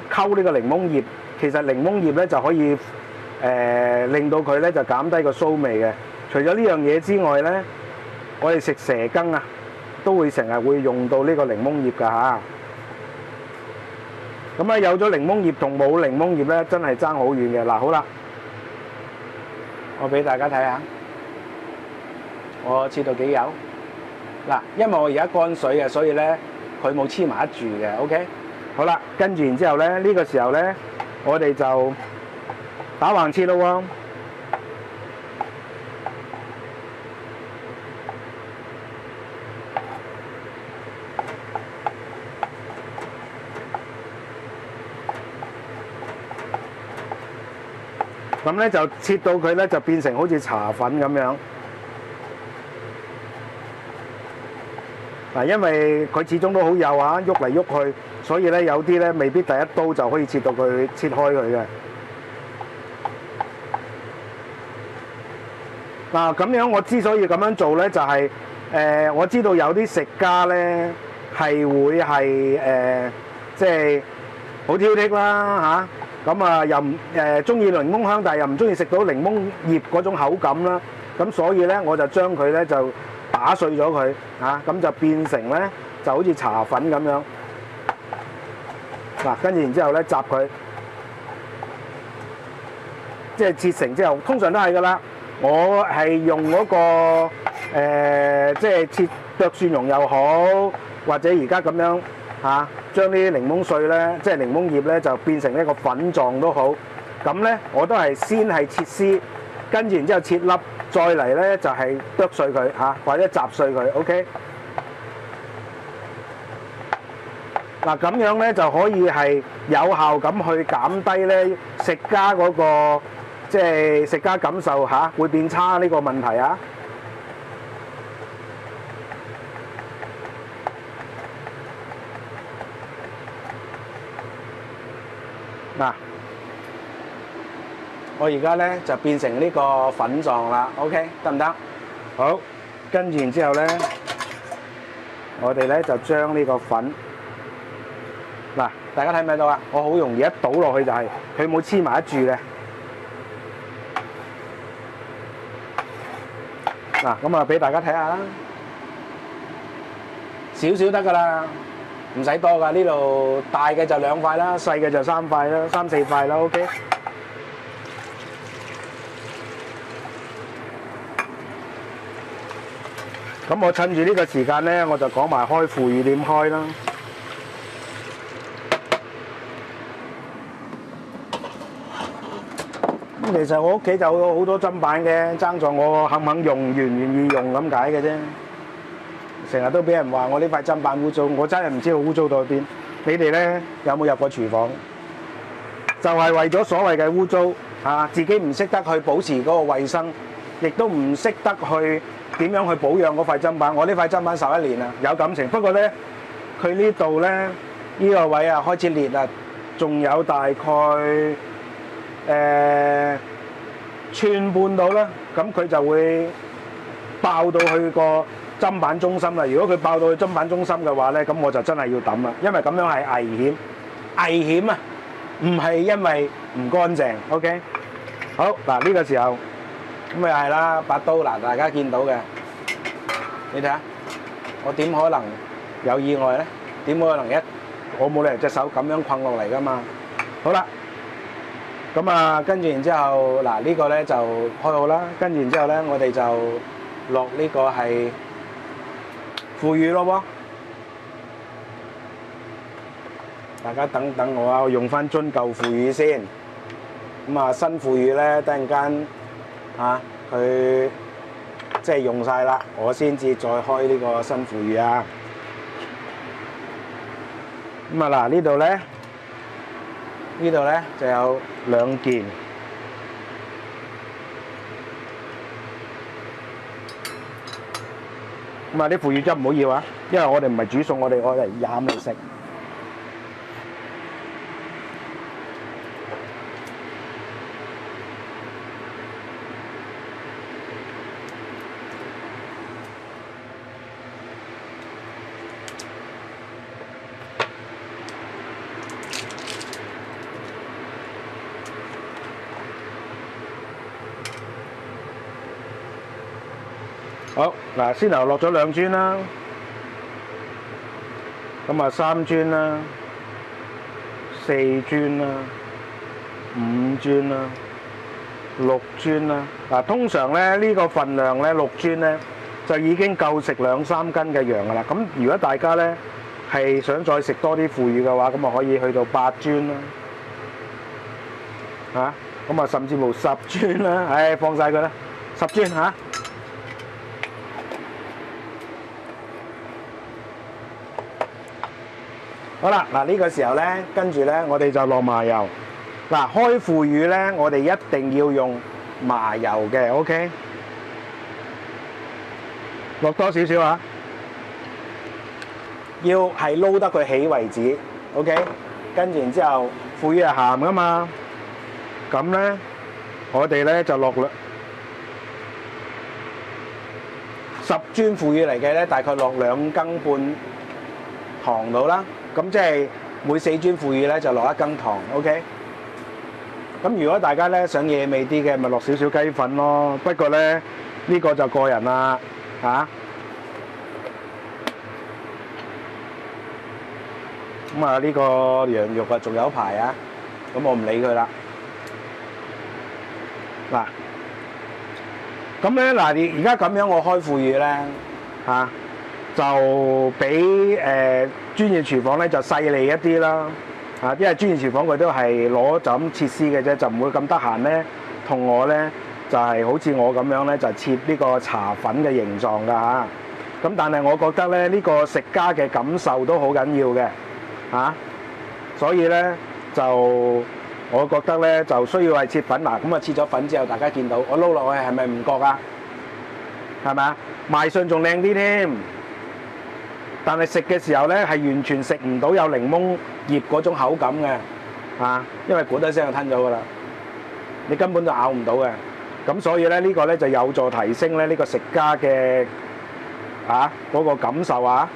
Speaker 1: 溝呢個檸檬葉，其實檸檬葉咧就可以令到佢咧就減低個臊味嘅。除咗呢樣嘢之外咧，我哋食蛇羹啊，都會成日會用到呢個檸檬葉㗎嚇。咁啊，有咗檸檬葉同冇檸檬葉咧，真係爭好遠嘅。嗱，好啦。我俾大家睇下，我切到幾幼嗱，因為我而家乾水嘅，所以咧佢冇黐埋一住嘅。OK， 好啦，跟住然之後咧，呢個時候咧，我哋就打橫切咯喎。咁咧就切到佢咧就變成好似茶粉咁樣。嗱，因為佢始終都好幼啊，喐嚟喐去，所以咧有啲咧未必第一刀就可以切到佢切開佢嘅。嗱，咁樣我之所以咁樣做咧，就係我知道有啲食家咧係會係即係好挑剔啦嚇。咁啊，又唔中意檸檬香，但係又唔中意食到檸檬葉嗰種口感啦。咁所以咧，我就將佢咧就打碎咗佢嚇，咁就變成咧就好似茶粉咁樣。嗱，跟住然之後咧，集佢，即係切成之後，通常都係噶啦。我係用嗰個即係切剁蒜蓉又好，或者而家咁樣嚇。將呢啲檸檬碎咧，即係檸檬葉咧，就變成一個粉狀都好。咁咧，我都係先係切絲，跟住然之後切粒，再嚟咧就係剁碎佢嚇，或者雜碎佢。OK。嗱，咁樣咧就可以係有效咁去減低咧食家嗰個即係食家感受嚇會變差呢個問題啊。嗱，我而家咧就變成呢個粉狀啦 ，OK 得唔得？好，跟住然之後咧，我哋咧就將呢個粉，嗱，大家睇唔睇到啊？我好容易一倒落去就係佢冇黐埋一住嘅。嗱，咁啊俾大家睇下啦，少少得噶啦。唔使多噶，呢度大嘅就2塊啦，細嘅就3塊啦，3、4塊啦 ，OK。咁我趁住呢個時間咧，我就講埋開腐乳點開啦。咁其實我屋企就有好多砧板嘅，爭在我肯唔肯用，願唔願意用咁解嘅啫。成日都俾人話我呢塊砧板污糟，我真係唔知道污糟到去邊。你哋咧有冇入過廚房？就係為咗所謂嘅污糟嚇，自己唔識得去保持嗰個衞生，亦都唔識得去點樣去保養嗰塊砧板。我呢塊砧板11年啦，有感情。不過咧，佢呢度咧呢個位啊開始裂啦，仲有大概寸半到啦，咁佢就會爆到去個砧板中心啦。如果佢爆到去砧板中心嘅話咧，咁我就真係要抌啦，因為咁樣係危險。危險啊，唔係因為唔乾淨。OK， 好嗱，呢個時候咁咪係啦，把刀嗱，大家見到嘅，你睇下，我點可能有意外咧？點可能我冇理由隻手咁樣困落嚟噶嘛？好啦，咁啊，跟住然之後，嗱呢個咧就開好啦。跟住然之後咧，我哋就落呢個係腐乳咯喎。大家等等我啊，我用翻樽舊腐乳先。咁啊，新腐乳咧，突然間啊，佢即係用晒啦，我先至再開呢個新腐乳啊。咁啊嗱，呢度咧就有2件。咁啊，啲腐乳汁唔好要啊，因為我哋唔係煮餸，我哋愛嚟飲嚟食。好嗱，先頭落咗2磚啦，咁啊3磚啦、4磚啦、5磚啦、6磚啦。嗱，通常咧呢個份量咧6磚咧就已經夠食2-3斤嘅羊噶啦。咁如果大家咧係想再食多啲腐乳嘅話，咁啊可以去到8磚啦，嚇，咁啊甚至乎10磚啦，唉放曬佢啦，10磚嚇。好啦，嗱呢個時候咧，跟住咧我哋就落麻油。嗱，開腐乳咧，我哋一定要用麻油嘅 ，OK？ 落多少少啊？要係撈得佢起為止 ，OK？ 跟住然之後，腐乳係鹹噶嘛，咁咧我哋咧就落10磚腐乳嚟嘅咧，大概落2羹半糖到啦。咁即係每4磚腐乳咧就落1羹糖 ，OK？ 咁如果大家咧想野味啲嘅，咪落少少雞粉咯。不過咧呢個就個人啦，嚇。咁啊呢個羊肉啊仲有排啊，咁我唔理佢啦。嗱，咁咧嗱，而家咁樣我開腐乳咧嚇，就比專業廚房咧就細膩一啲啦，啊，因為專業廚房佢都係攞就咁切絲嘅啫，就唔會咁得閒咧，同我咧就係好似我咁樣咧就切呢個茶粉嘅形狀㗎嚇。咁但係我覺得咧呢個食家嘅感受都好緊要嘅，嚇，所以咧就我覺得咧就需要係切粉嗱，咁啊切咗粉之後，大家見到我撈落去係咪唔覺啊？係咪啊？賣相仲靚啲添。但係食嘅時候咧，係完全食唔到有檸檬葉嗰種口感嘅，啊，因為咕一聲就吞咗噶啦，你根本就咬唔到嘅。咁所以咧呢個咧就有助提升咧呢個食家嘅嗰個感受啊！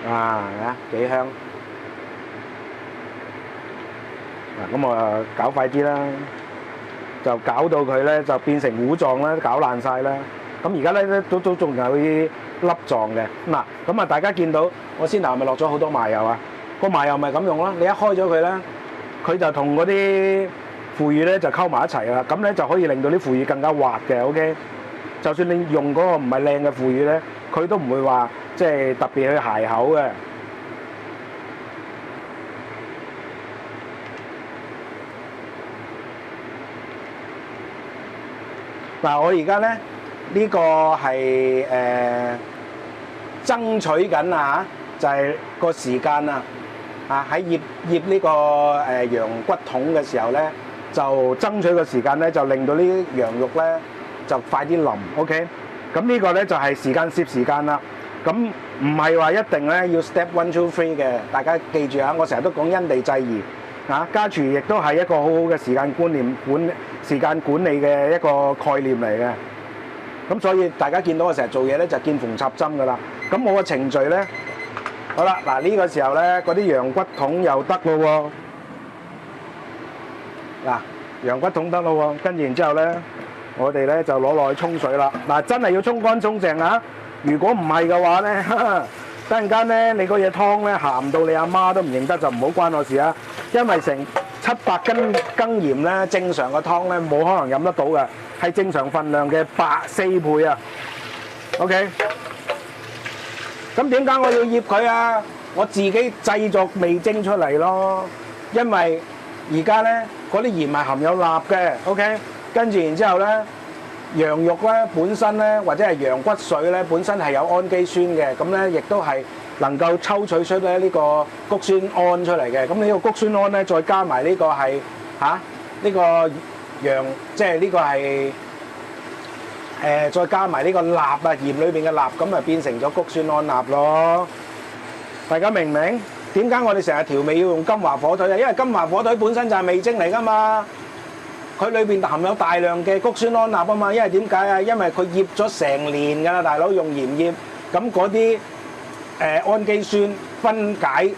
Speaker 1: 啊，幾香！嗱，咁我搞快啲啦，就搞到佢咧就變成糊狀啦，搞爛晒啦。咁而家咧都仲有啲粒狀嘅。嗱，咁啊大家見到我先頭係咪落咗好多麻油啊？個麻油咪咁用啦，你一開咗佢咧，佢就同嗰啲腐乳咧就溝埋一齊啦。咁咧就可以令到啲腐乳更加滑嘅。OK， 就算你用嗰個唔係靚嘅腐乳咧，佢都唔會話即係特別去鞋口嘅。嗱，我而家咧。呢個係爭取緊啊！就係個時間啊！喺醃呢個羊骨筒嘅時候咧，就爭取個時間咧，就令到呢啲羊肉咧就快啲腍。OK， 咁呢個咧就係時間攝時間啦。咁唔係話一定咧要 step 1 2 3嘅，大家記住啊！我成日都講因地制宜啊，家廚亦都係一個好好嘅時間觀念時間管理嘅一個概念嚟嘅。咁所以大家見到我成日做嘢咧，就見縫插針噶啦。咁我個程序咧，好啦，嗱呢個時候咧，嗰啲羊骨筒又得咯喎。嗱，羊骨筒得咯喎，跟住然之後咧，我哋咧就攞落去沖水啦。嗱，真係要沖乾沖淨啊！如果唔係嘅話咧，等陣間咧，你嗰嘢湯咧鹹到你阿媽都唔認得，就唔好關我事啊！因為成700斤羹鹽咧，正常嘅湯咧冇可能飲得到嘅，係正常份量嘅4倍啊！OK， 咁點解我要醃佢啊？我自己製作味精出嚟咯，因為而家咧嗰啲鹽係含有鈉嘅 ，OK， 跟住然之後咧。羊肉咧本身咧，或者係羊骨髓咧，本身係有氨基酸嘅，咁咧亦都係能夠抽取出咧呢個谷酸胺出嚟嘅。咁呢個谷酸胺咧，再加埋呢個係呢個羊，即係呢個係再加埋呢個鈉啊，鹽裏邊嘅鈉，咁啊變成咗谷酸胺鈉咯。大家明唔明？點解我哋成日調味要用金華火腿啊？因為金華火腿本身就係味精嚟㗎嘛。佢裏邊含有大量嘅谷酸胺鈉啊嘛，因為點解啊？因為佢醃咗成年㗎啦，大佬用鹽醃，咁嗰啲氨基酸分解，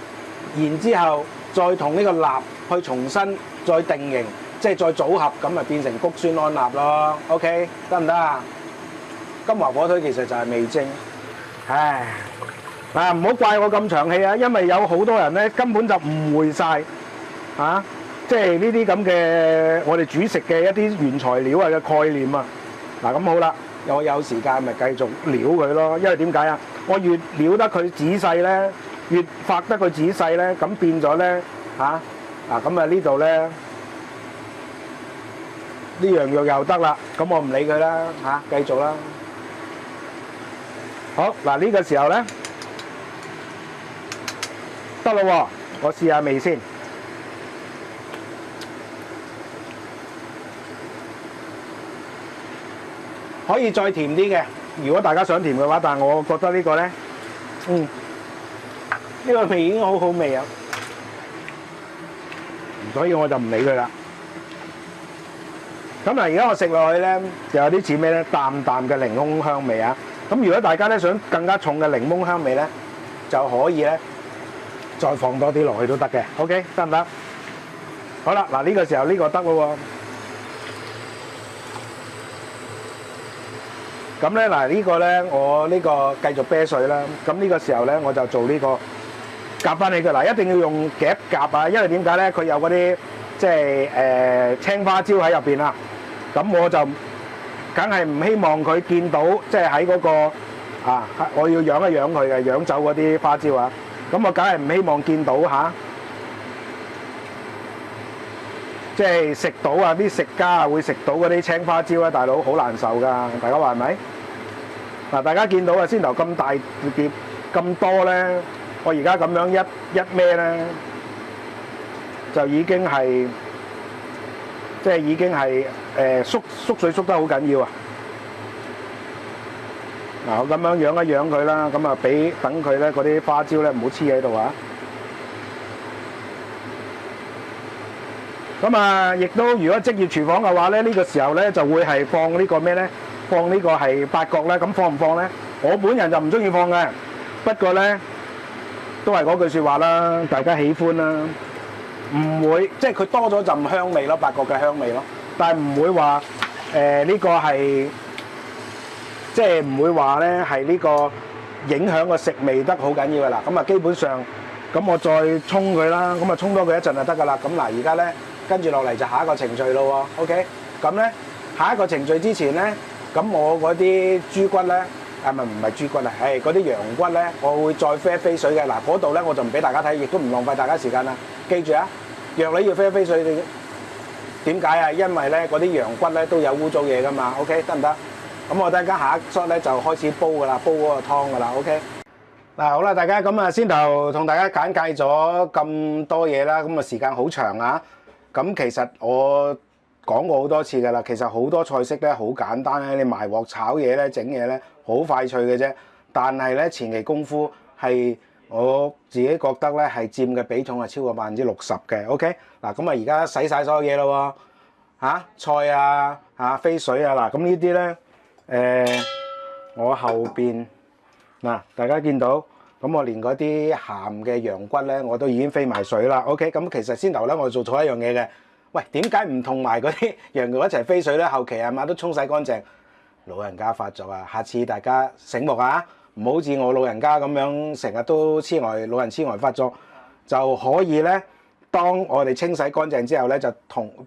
Speaker 1: 然之後再同呢個鈉去重新再定型，即係再組合，咁咪變成谷酸胺鈉咯。OK， 得唔得啊？金華火腿其實就係味精。唉，嗱唔好怪我咁長氣啊，因為有好多人咧根本就誤會曬啊！即係呢啲咁嘅我哋煮食嘅一啲原材料啊嘅概念啊，嗱咁好啦，我有時間咪繼續撩佢咯，因為點解啊？我越撩得佢仔細咧，越發得佢仔細咧，咁變咗咧咁啊呢度咧呢樣肉又得啦，咁我唔理佢啦繼續啦。好嗱，呢個時候咧得啦喎，我試下味先。可以再甜啲嘅，如果大家想甜嘅話，但係我覺得呢個咧，呢個味已經好好味啊，所以我就唔理佢啦。咁嗱，而家我食落去咧，就有啲似咩咧？淡淡嘅檸檬香味啊！咁如果大家咧想更加重嘅檸檬香味咧，就可以咧再放多啲落去都得嘅。OK， 得唔得？好啦，嗱呢個時候呢個得咯喎。咁咧嗱，呢個咧我呢個繼續啤水啦。咁呢個時候咧我就做呢個夾翻起佢嗱，一定要用夾夾啊，因為點解咧？佢有嗰啲即係青花椒喺入邊啊。咁我就梗係唔希望佢見到，即係喺嗰個我要養一養佢嘅，養走嗰啲花椒啊。咁我梗係唔希望見到即係食到啊！啲食家啊會食到嗰啲青花椒啊，大佬好難受㗎，大家話係咪？嗱，大家見到啊，先頭咁大碟咁多咧，我而家咁樣一孭咧，就已經係即係已經係縮水縮得好緊要啊！嗱，我咁樣養一養佢啦，咁啊等佢咧嗰啲花椒咧唔好黐喺度啊！咁啊，亦都如果職業廚房嘅話咧，呢個時候咧就會係放呢個咩咧？放呢個係八角咧。咁放唔放咧？我本人就唔中意放嘅。不過咧，都係嗰句説話啦，大家喜歡啦，唔會即係佢多咗陣香味咯，八角嘅香味咯。但係唔會話呢個係即係唔會話咧係呢個影響個食味得好緊要嘅啦。咁啊，基本上咁我再沖佢啦，咁啊沖多佢一陣就得㗎啦。咁嗱，而家咧。跟住落嚟就下一個程序咯喎 ，OK？ 咁咧下一個程序之前咧，咁我嗰啲豬骨咧，唔係豬骨啊，係嗰啲羊骨咧，我會再飛一飛水嘅。嗱，嗰度咧我就唔俾大家睇，亦都唔浪費大家時間啦。記住啊，藥你要飛一飛水，點解啊？因為咧嗰啲羊骨咧都有污糟嘢噶嘛 ，OK？ 得唔得？咁我等陣間下一 shot 咧就開始煲噶啦，煲嗰個湯噶啦 ，OK？ 嗱好啦，大家咁啊先頭同大家簡介咗咁多嘢啦，咁啊時間好長啊。咁其實我講過好多次㗎啦，其實好多菜式咧好簡單咧，你埋鑊炒嘢咧整嘢咧好快脆嘅啫。但係咧前期功夫係我自己覺得咧係佔嘅比重係超過60%嘅。OK， 嗱咁啊而家洗晒所有嘢咯喎，菜飛水啊嗱，咁呢啲咧我後邊嗱大家見到。咁我連嗰啲鹹嘅羊骨咧，我都已經飛埋水啦。OK， 咁其實先頭咧我做錯一樣嘢嘅。喂，點解唔同埋嗰啲羊肉一齊飛水咧？後期係嘛都沖洗乾淨。老人家發作啊！下次大家醒目啊，唔好似我老人家咁樣成日都老人痴呆發作，就可以咧。當我哋清洗乾淨之後咧，就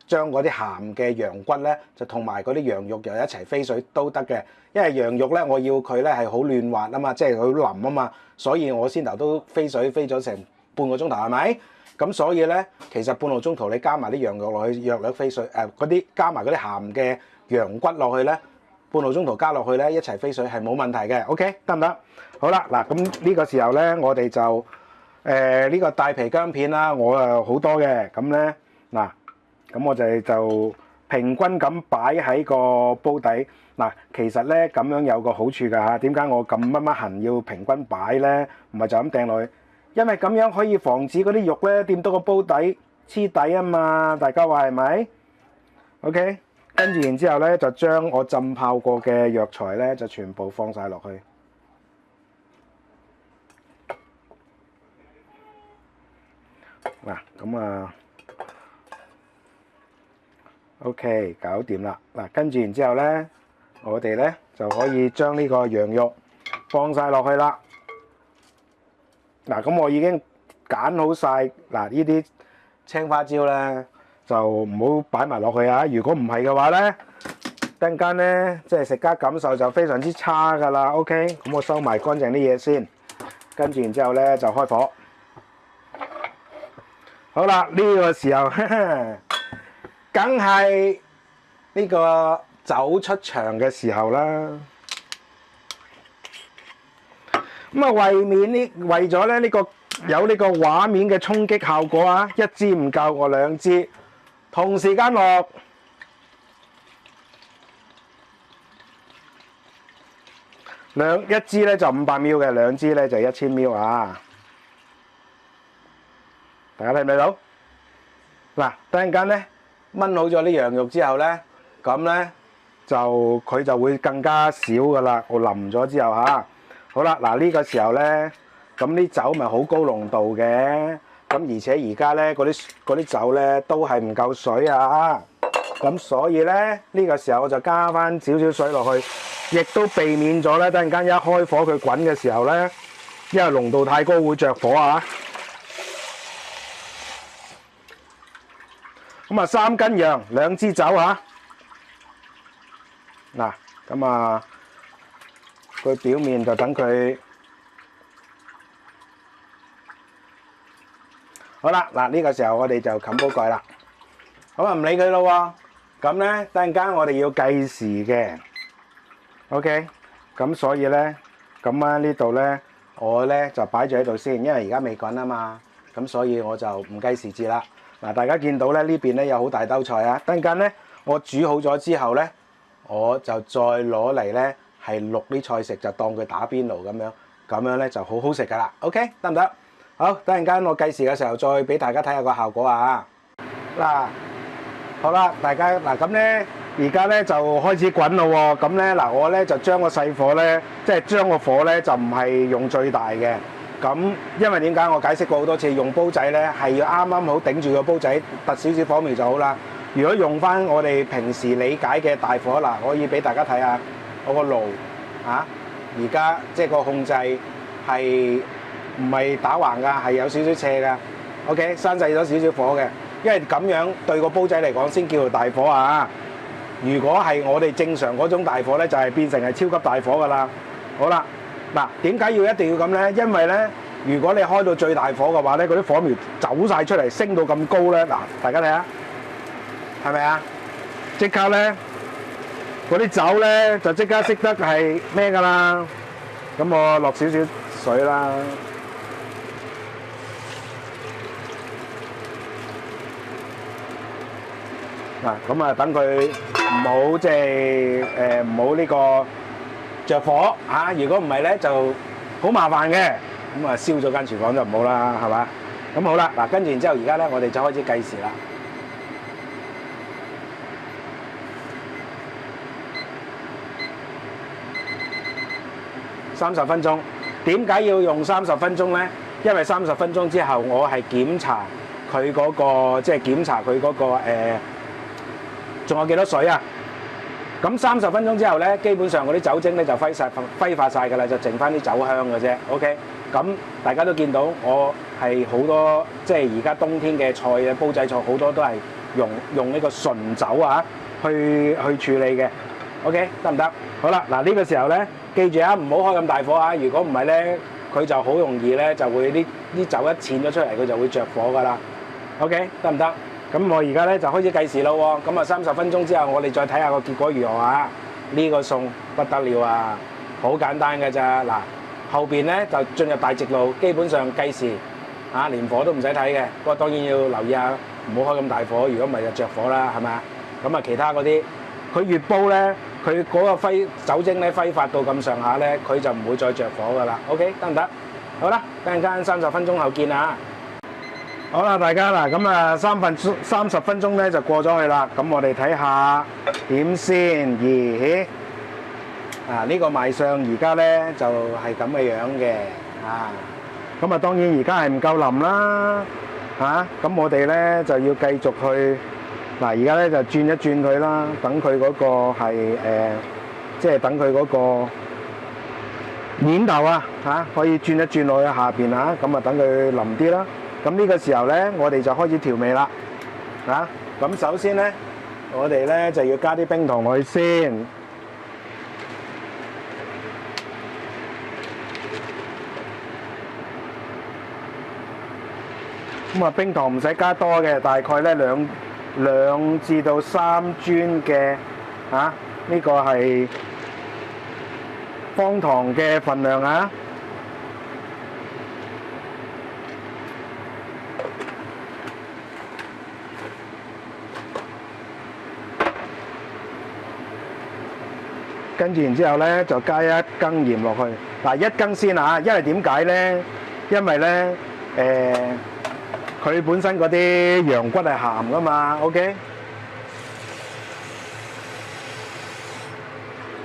Speaker 1: 將嗰啲鹹嘅羊骨咧，就同埋嗰啲羊肉又一齊飛水都得嘅。因為羊肉咧，我要佢咧係好嫩滑啊嘛，即係佢腍啊嘛，所以我先頭都飛水飛咗成半個鐘頭，係咪？咁所以咧，其實半個鐘頭你加埋啲羊肉落去，約略飛水嗰啲加埋嗰啲鹹嘅羊骨落去咧，半個鐘頭加落去咧，一齊飛水係冇問題嘅。OK， 得唔得？好啦，嗱咁呢個時候咧，我哋就呢個帶皮薑片啦，我好多嘅，咁咧嗱，咁我就平均咁擺喺個煲底。嗱，其實咧咁樣有個好處㗎嚇，點解我咁乜痕要平均擺咧？唔係就咁掟落去，因為咁樣可以防止嗰啲肉咧掂到個煲底黐底啊嘛，大家話係咪 ？OK， 跟住然之後咧就將我浸泡過嘅藥材咧就全部放晒落去。嗱，咁OK， 搞掂啦。嗱，跟住然之後咧，我哋咧就可以將呢個羊肉放晒落去啦。嗱，咁我已經揀好晒。嗱，呢啲青花椒咧就唔好擺埋落去啊。如果唔係嘅話咧，陣間咧即係食家感受就非常之差㗎啦。OK， 咁我收埋乾淨啲嘢先，跟住然之後咧就開火。好啦，呢個時候，梗係呢個酒出場嘅時候啦。咁啊，為咗咧呢個有呢個畫面嘅衝擊效果啊，一支唔夠，我兩支同時間落。一支咧就500 ml 嘅，兩支咧就1000 ml 啊。大家睇唔睇到？嗱，等陣間咧燜好咗啲羊肉之後咧，咁咧佢就會更加少噶啦。我淋咗之後嚇，好啦，嗱呢個時候咧，咁啲酒咪好高濃度嘅，咁而且而家咧嗰啲酒咧都係唔夠水啊，咁所以咧呢個時候我就加翻少少水落去，亦都避免咗咧等陣間一開火佢滾嘅時候咧，因為濃度太高會着火啊。咁啊，3斤羊，2支酒嚇。嗱，咁佢表面就等佢好啦。嗱，呢個時候我哋就冚煲蓋啦。好啊，唔理佢咯喎。咁咧，等陣間我哋要計時嘅。OK， 咁所以咧，咁呢度咧，我咧就擺住喺度先，因為而家未滾啊嘛。咁所以我就唔計時節啦。嗱，大家見到咧呢邊咧有好大兜菜啊！等陣間咧我煮好咗之後咧，我就再攞嚟咧係淥啲菜食，就當佢打邊爐咁樣咧就好好食噶啦。OK， 得唔得？好，等陣間我計時嘅時候再俾大家睇下個效果啊！嗱，好啦，大家嗱咁咧，而家咧就開始滾咯喎。咁咧嗱，我咧就將個細火咧，即係將個火咧就唔係用最大嘅。咁，因為點解我解釋過好多次，用煲仔咧係要啱啱好頂住個煲仔，突少少火苗就好啦。如果用翻我哋平時理解嘅大火，嗱，可以俾大家睇下我個爐啊，而家即係個控制係唔係打橫㗎，係有少少斜㗎。OK， 閂細咗少少火嘅，因為咁樣對個煲仔嚟講先叫做大火啊。如果係我哋正常嗰種大火咧，就係變成係超級大火㗎啦。好啦。嗱，點解一定要咁咧？因為咧，如果你開到最大火嘅話咧，嗰啲火苗走晒出嚟，升到咁高咧，嗱，大家睇下，係咪啊？即刻咧，嗰啲酒咧就即刻識得係咩㗎啦？咁我落少少水啦。嗱，咁啊，等佢唔好即係唔好呢個着火嚇，如果唔係咧就好麻煩嘅，咁啊燒咗間廚房就唔好啦，係嘛？咁好啦，嗱，跟住然之後而家咧我哋就開始計時啦。30分鐘，點解要用30分鐘咧？因為30分鐘之後我係檢查佢嗰個，即係檢查佢嗰個仲有幾多水啊？咁30分鐘之後咧，基本上嗰啲酒精咧就揮發晒㗎啦，就剩翻啲酒香嘅啫。OK，咁大家都見到我係好多即係而家冬天嘅菜啊，煲仔菜好多都係用呢個純酒啊去處理嘅。OK， 得唔得？好啦，嗱呢個時候咧，記住啊，唔好開咁大火啊！如果唔係咧，佢就好容易咧就會啲酒一濺咗出嚟，佢就會着火㗎啦。OK， 得唔得？咁我而家咧就開始計時咯喎，咁啊30分鐘之後我哋再睇下個結果如何啊！呢個餸不得了啊，好簡單㗎咋嗱，後邊咧就進入大直路，基本上計時啊，連火都唔使睇嘅。不過當然要留意下，唔好開咁大火，如果唔係就着火啦，係咪啊？咁啊其他嗰啲，佢越煲咧，佢嗰個酒精咧揮發到咁上下咧，佢就唔會再着火㗎啦。OK， 得唔得？好啦，等陣間30分鐘後見啊！好啦，大家嗱，咁啊30分鐘咧就過咗去啦。咁我哋睇下點先？咦？呢個賣相而家咧就係咁嘅樣嘅啊。咁啊當然而家係唔夠腍啦嚇。咁我哋咧就要繼續去嗱，而家咧就轉一轉佢啦，等佢嗰個係即係等佢嗰個面頭啊嚇，可以轉一轉落去下邊啊。咁啊等佢腍啲啦。咁呢個時候咧，我哋就開始調味啦，啊！咁首先咧，我哋咧就要加啲冰糖落去先。咁啊，冰糖唔使加多嘅，大概咧兩至到3磚嘅，呢個係方糖嘅份量啊。跟住然之後咧，就加1羹鹽落去。嗱，1羹先啊，因為點解咧？因為咧，佢本身嗰啲羊骨係鹹噶嘛。OK。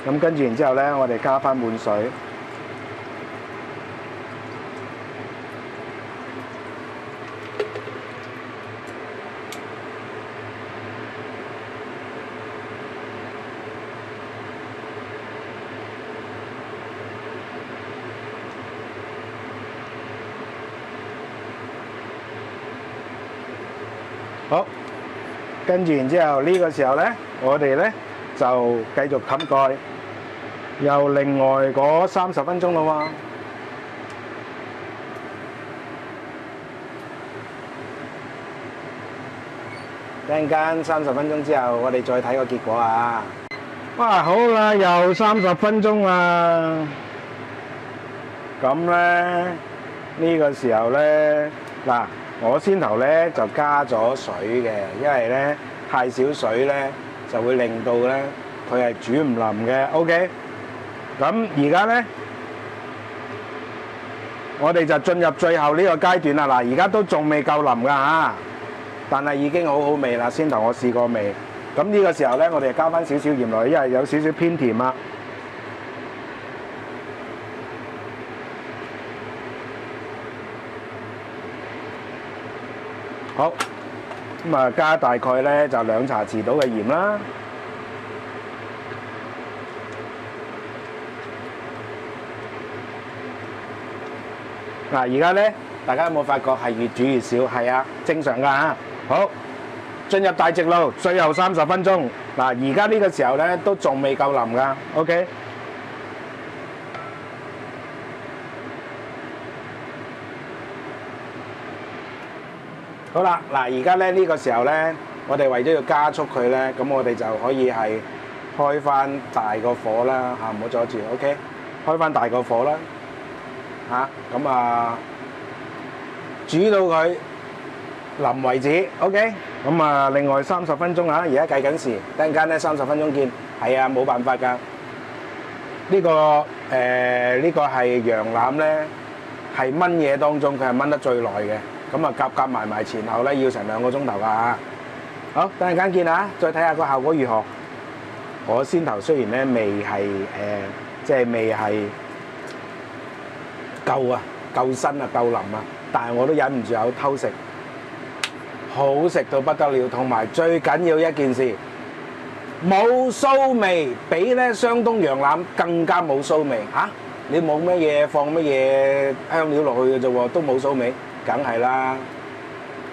Speaker 1: 咁跟住然之後咧，我哋加翻滿水。好，跟住然之後呢個時候咧，我哋咧就繼續冚蓋，又另外嗰30分鐘咯喎。陣間30分鐘之後，我哋再睇個結果啊！哇，好啦，又30分鐘啦。咁咧呢個時候咧嗱。我先頭咧就加咗水嘅，因為咧太少水咧就會令到咧佢係煮唔腍嘅。OK，咁而家咧我哋就進入最後呢個階段啦。嗱，而家都仲未夠腍㗎嚇，但係已經好好味啦。先頭我試過味，咁呢個時候咧我哋就加翻少少鹽落去，因為有少少偏甜啊。好，咁啊加大概咧就2茶匙到嘅鹽啦。嗱，而家咧大家有冇發覺係越煮越少？係啊，正常㗎嚇。好，進入大直路，最後30分鐘。嗱，而家呢個時候咧都仲未夠腍㗎。OK。好啦，嗱，而家咧呢個時候咧，我哋為咗要加速佢咧，咁我哋就可以係開翻大個火啦，嚇，唔好阻住 ，OK， 開翻大個火啦，嚇，咁啊煮到佢腍為止 ，OK，咁啊另外30分鐘啊，而家計緊時，等陣間咧30分鐘見，係啊冇辦法㗎，呢個係羊腩咧，係燜嘢當中佢係燜得最耐嘅。咁啊夾埋前後咧要成2個鐘頭㗎嚇。好，等陣間見啊，再睇下個效果如何。我先頭雖然咧未係即係未係夠身啊夠腍啊，但係我都忍唔住有偷食，好食到不得了。同埋最緊要一件事，冇騷味，比咧雙冬羊腩更加冇騷味嚇。你冇乜嘢放乜嘢香料落去嘅啫喎，都冇騷味，梗係啦。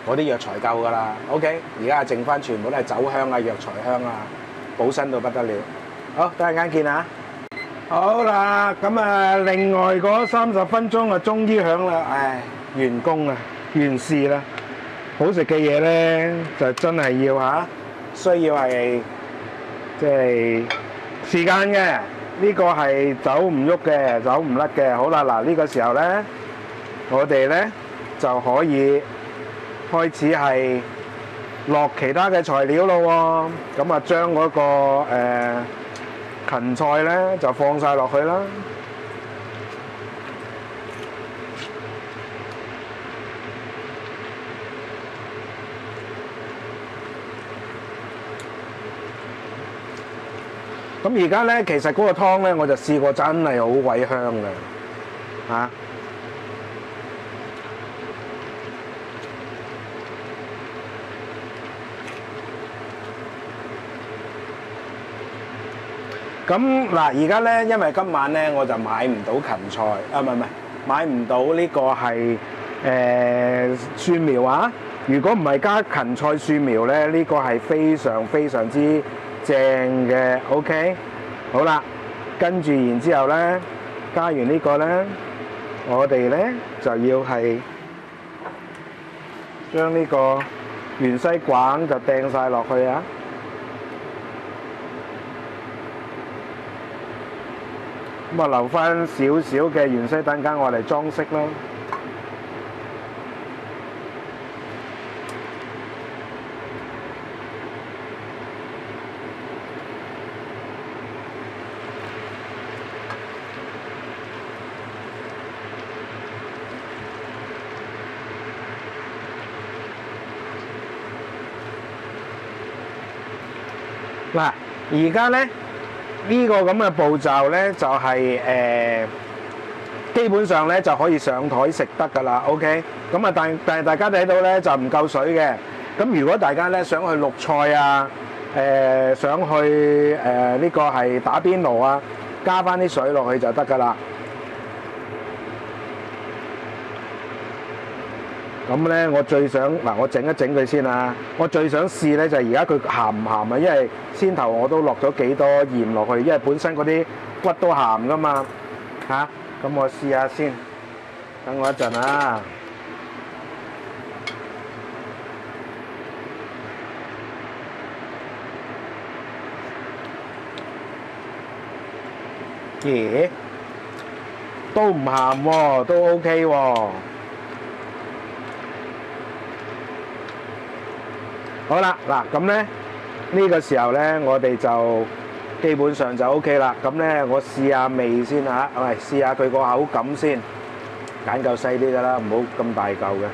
Speaker 1: 嗰啲藥材夠噶啦。OK，而家剩翻全部都係酒香啊、藥材香啊，補身到不得了。好，等陣間見啊！好啦，咁啊，另外嗰30分鐘啊，終於響啦，唉，完工啦，完事啦。好食嘅嘢咧，就真係要嚇，需要係即係時間嘅。呢個係走唔喐嘅，走唔甩嘅。好啦，嗱呢個時候咧，我哋咧就可以開始係落其他嘅材料咯喎。咁啊，將嗰個芹菜咧就放晒落去啦。咁而家咧，其實嗰個湯咧，我就試過真係好鬼香嘅，嚇。咁嗱，而家咧，因為今晚咧，我就買唔到芹菜，啊唔係，買唔到呢個係蒜苗啊。如果唔係加芹菜蒜苗咧，呢個係非常非常之正嘅。OK，好啦，跟住然之後咧，加完呢個咧，我哋咧就要係將呢個芫茜梗就掟晒落去啊！咁啊，留翻少少嘅芫茜等間我嚟裝飾啦。嗱，而家咧呢個咁嘅步驟咧，就係基本上咧就可以上台食得㗎啦。OK，咁啊，但係大家睇到咧就唔夠水嘅。咁如果大家咧想去淥菜啊，想去呢個係打邊爐啊，加翻啲水落去就得㗎啦。咁咧，我最想嗱，我整一整佢先啊！我最想試咧就係而家佢鹹唔鹹啊？因為先頭我都落咗幾多鹽落去，因為本身嗰啲骨都鹹噶嘛嚇。咁我試下先，等我一陣啊！咦？都唔鹹喎，都 OK 喎。好啦，嗱咁咧呢個時候咧，我哋就基本上就 OK 啦。咁咧，我試下味先嚇，喂，試下佢個口感先，揀嚿細啲㗎啦，唔好咁大嚿嘅。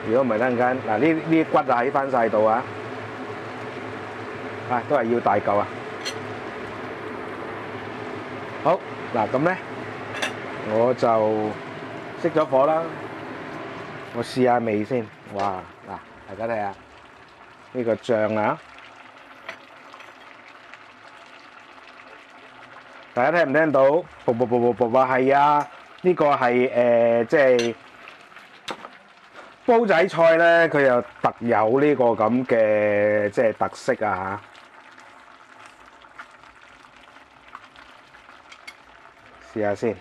Speaker 1: 如果唔係等陣間，嗱呢啲骨啊喺翻曬度啊，啊都係要大嚿啊。好，嗱咁咧，我就熄咗火啦。我試下味先，哇！嗱，大家睇下。呢個醬啊，大家聽唔聽到？卜卜卜卜卜啊，係啊！呢個係即係煲仔菜咧，佢又特有呢個咁嘅即係特色啊嚇！試下先。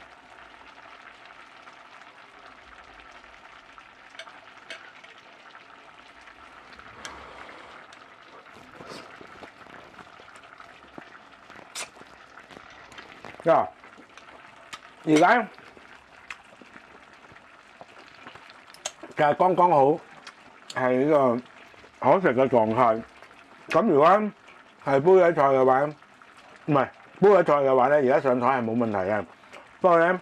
Speaker 1: 呀！而家其實剛剛好係呢個可食嘅狀態。咁如果係煲仔菜嘅話，唔係煲仔菜嘅話咧，而家上台係冇問題嘅。不過咧，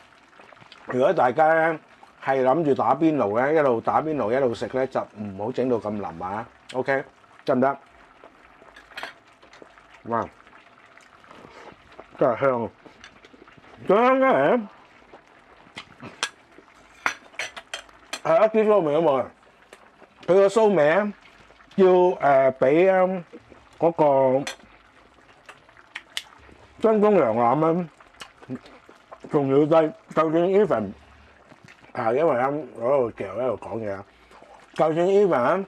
Speaker 1: 如果大家咧係諗住打邊爐咧，一路打邊爐一路食咧，就唔好整到咁腍啊。OK，得唔得？哇！真係香啊！最香嘅係一啲騷味都冇啊！佢個騷味咧要比嗰個雙冬羊腩咧，仲要低，就算 even 因為啱我喺度嚼喺度講嘢啊，就算 even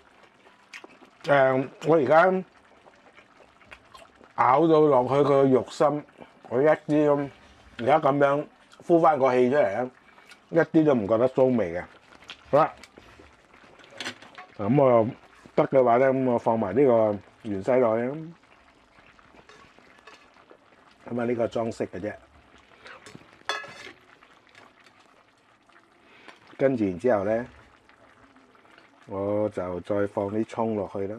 Speaker 1: 我而家咬到落去個肉心，我一啲都而家咁樣呼翻個氣出嚟咧，一啲都唔覺得騷味嘅。好啦，咁我得嘅話咧，咁我放埋呢個芫茜落去，咁啊呢個裝飾嘅啫。跟住然之後咧，我就再放啲葱落去啦。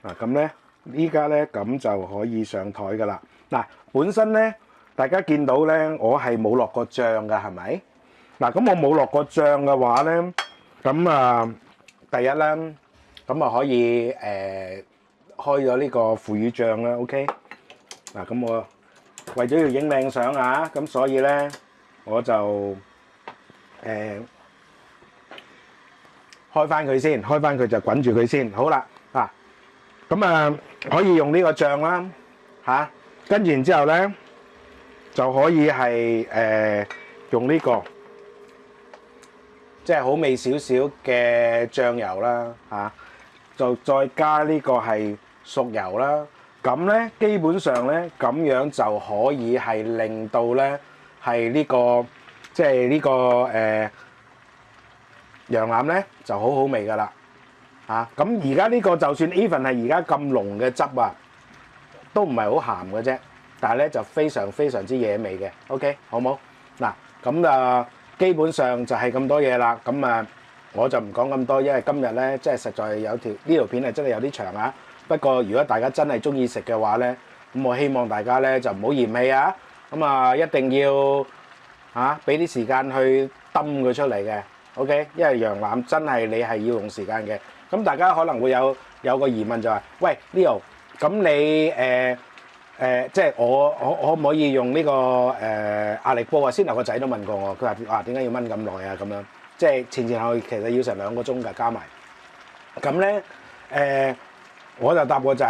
Speaker 1: 嗱咁咧，依家咧咁就可以上台噶啦。嗱，本身咧，大家見到咧，我係冇落過醬噶，係咪？嗱，咁我冇落過醬嘅話咧，咁啊，第一啦，咁啊可以開咗呢個腐乳醬啦 ，OK。嗱，咁我為咗要影靚相啊，咁所以咧我就開翻佢先，開翻佢就滾住佢先。好啦，嗱，咁啊可以用呢個醬啦，嚇，跟住然之後咧就可以係用呢個即係好味少少嘅醬油啦，嚇，就再加呢個係熟油啦。咁咧，基本上咧，咁樣就可以係令到咧係呢個即係呢個羊腩咧就好好味噶啦嚇。咁而家呢個就算 even 係而家咁濃嘅汁啊，都唔係好鹹嘅啫，但係咧就非常非常之惹味嘅。OK， 好冇？嗱，咁啊，基本上就係咁多嘢啦。咁啊，我就唔講咁多，因為今日咧即係實在有呢條片係真係有啲長啊。不過，如果大家真係中意食嘅話咧，咁我希望大家咧就唔好嫌棄啊！咁啊，一定要俾啲時間去揼佢出嚟嘅 ，OK？因為羊腩真係你係要用時間嘅。咁大家可能會有個疑問就係：喂 Leo，咁你即係我可唔可以用呢個壓力煲啊？先頭個仔都問過我，佢話點解要燜咁耐啊？咁樣即係前後其實要成2個鐘㗎，加埋。咁咧我就答個仔，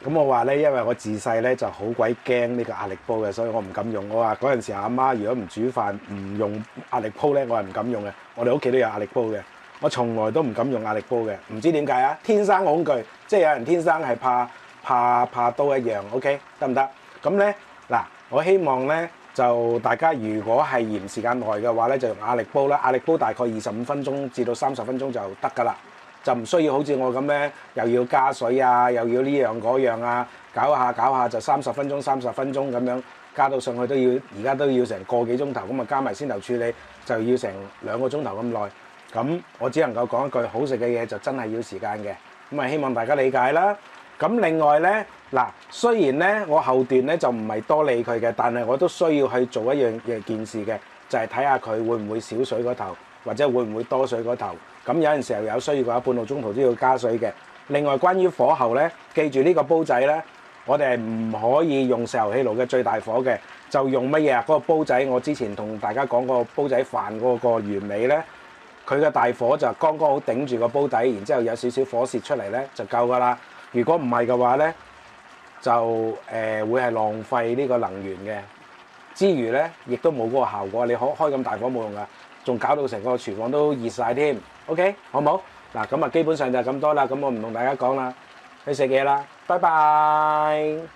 Speaker 1: 咁我話咧，因為我自細咧就好鬼驚呢個壓力煲嘅，所以我唔敢用。我話嗰陣時阿媽如果唔煮飯唔用壓力煲咧，我係唔敢用嘅。我哋屋企都有壓力煲嘅，我從來都唔敢用壓力煲嘅，唔知點解啊？天生恐懼，即係有人天生係怕刀一樣。OK， 得唔得？咁咧嗱，我希望咧就大家如果係嫌時間耐嘅話咧，就用壓力煲啦。壓力煲大概25分鐘至到30分鐘就得㗎啦。就唔需要好似我咁咧，又要加水啊，又要呢樣嗰樣啊，搞下就30分鐘咁樣，加到上去而家都要成個幾鐘頭，咁啊加埋先頭處理就要成2個鐘頭咁耐。咁我只能夠講一句，好食嘅嘢就真係要時間嘅，咁啊希望大家理解啦。咁另外咧嗱，雖然咧我後段咧就唔係多理佢嘅，但係我都需要去做一件事嘅，就係睇下佢會唔會少水嗰頭，或者會唔會多水嗰頭。咁有陣時候有需要嘅話，半個鐘頭都要加水嘅。另外關於火候咧，記住呢個煲仔咧，我哋係唔可以用石油氣爐嘅最大火嘅，就用乜嘢啊？嗰個煲仔我之前同大家講過煲仔飯嗰個原理咧，佢嘅大火就剛剛好頂住個煲底，然之後有少少火舌出嚟咧就夠噶啦。如果唔係嘅話咧，就會係浪費呢個能源嘅，之餘咧亦都冇嗰個效果。你開咁大火冇用噶，仲搞到成個廚房都熱晒添。OK， 好冇？嗱，咁啊基本上就係咁多啦。咁我唔同大家講啦，去食嘢啦，拜拜。